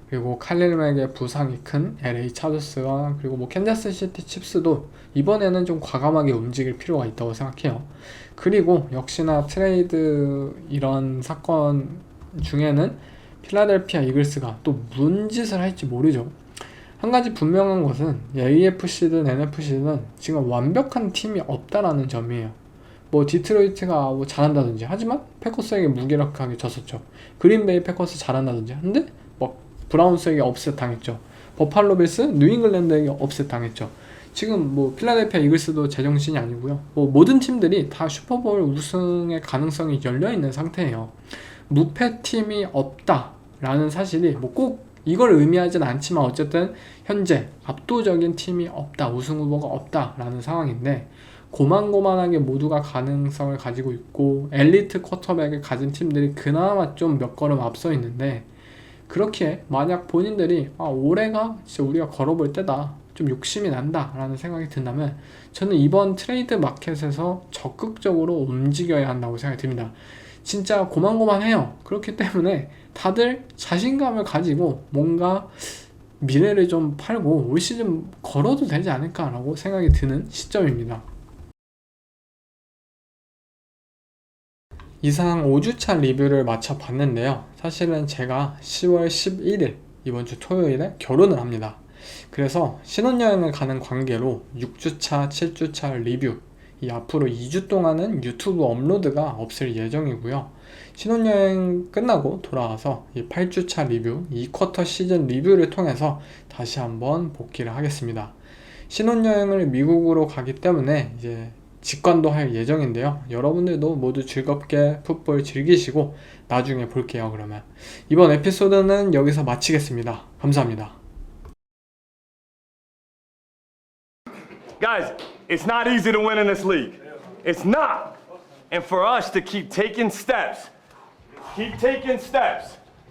그리고 칼릴 맥의 부상이 큰 LA 차저스가 그리고 캔자스 시티 칩스도 이번에는 좀 과감하게 움직일 필요가 있다고 생각해요. 그리고 역시나 트레이드 이런 사건 중에는 필라델피아 이글스가 또 무슨 짓을 할지 모르죠. 한 가지 분명한 것은 AFC든 NFC든 지금 완벽한 팀이 없다라는 점이에요. 디트로이트가 잘한다든지 하지만 패커스에게 무기력하게 졌었죠. 그린베이 패커스 잘한다든지 근데 브라운스에게 업셋 당했죠. 버팔로 빌스 뉴잉글랜드에게 업셋 당했죠. 지금 필라델피아 이글스도 제정신이 아니고요. 모든 팀들이 다 슈퍼볼 우승의 가능성이 열려있는 상태예요. 무패 팀이 없다라는 사실이 꼭 이걸 의미하진 않지만 어쨌든 현재 압도적인 팀이 없다, 우승 후보가 없다라는 상황인데 고만고만하게 모두가 가능성을 가지고 있고 엘리트 쿼터백을 가진 팀들이 그나마 좀 몇 걸음 앞서 있는데 그렇기에 만약 본인들이 올해가 진짜 우리가 걸어볼 때다 좀 욕심이 난다 라는 생각이 든다면 저는 이번 트레이드 마켓에서 적극적으로 움직여야 한다고 생각이 듭니다. 진짜 고만고만해요. 그렇기 때문에 다들 자신감을 가지고 뭔가 미래를 좀 팔고 올 시즌 걸어도 되지 않을까라고 생각이 드는 시점입니다. 이상 5주차 리뷰를 마쳐봤는데요. 사실은 제가 10월 11일 이번 주 토요일에 결혼을 합니다. 그래서 신혼여행을 가는 관계로 6주차, 7주차 리뷰 이 앞으로 2주 동안은 유튜브 업로드가 없을 예정이고요. 신혼여행 끝나고 돌아와서 이 8주차 리뷰, 2쿼터 시즌 리뷰를 통해서 다시 한번 복귀를 하겠습니다. 신혼여행을 미국으로 가기 때문에 이제 직관도 할 예정인데요. 여러분들도 모두 즐겁게 풋볼 즐기시고 나중에 볼게요. 그러면 이번 에피소드는 여기서 마치겠습니다. 감사합니다. Guys, it's not easy to win in this league. It's not. And for us to keep taking steps,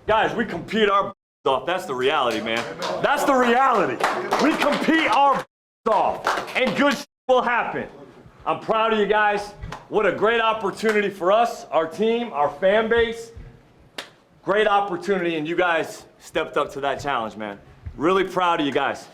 guys, we compete our off. That's the reality, man. That's the reality. We compete our off, and good will happen. I'm proud of you guys. What a great opportunity for us, our team, our fan base. Great opportunity, and you guys stepped up to that challenge, man. Really proud of you guys.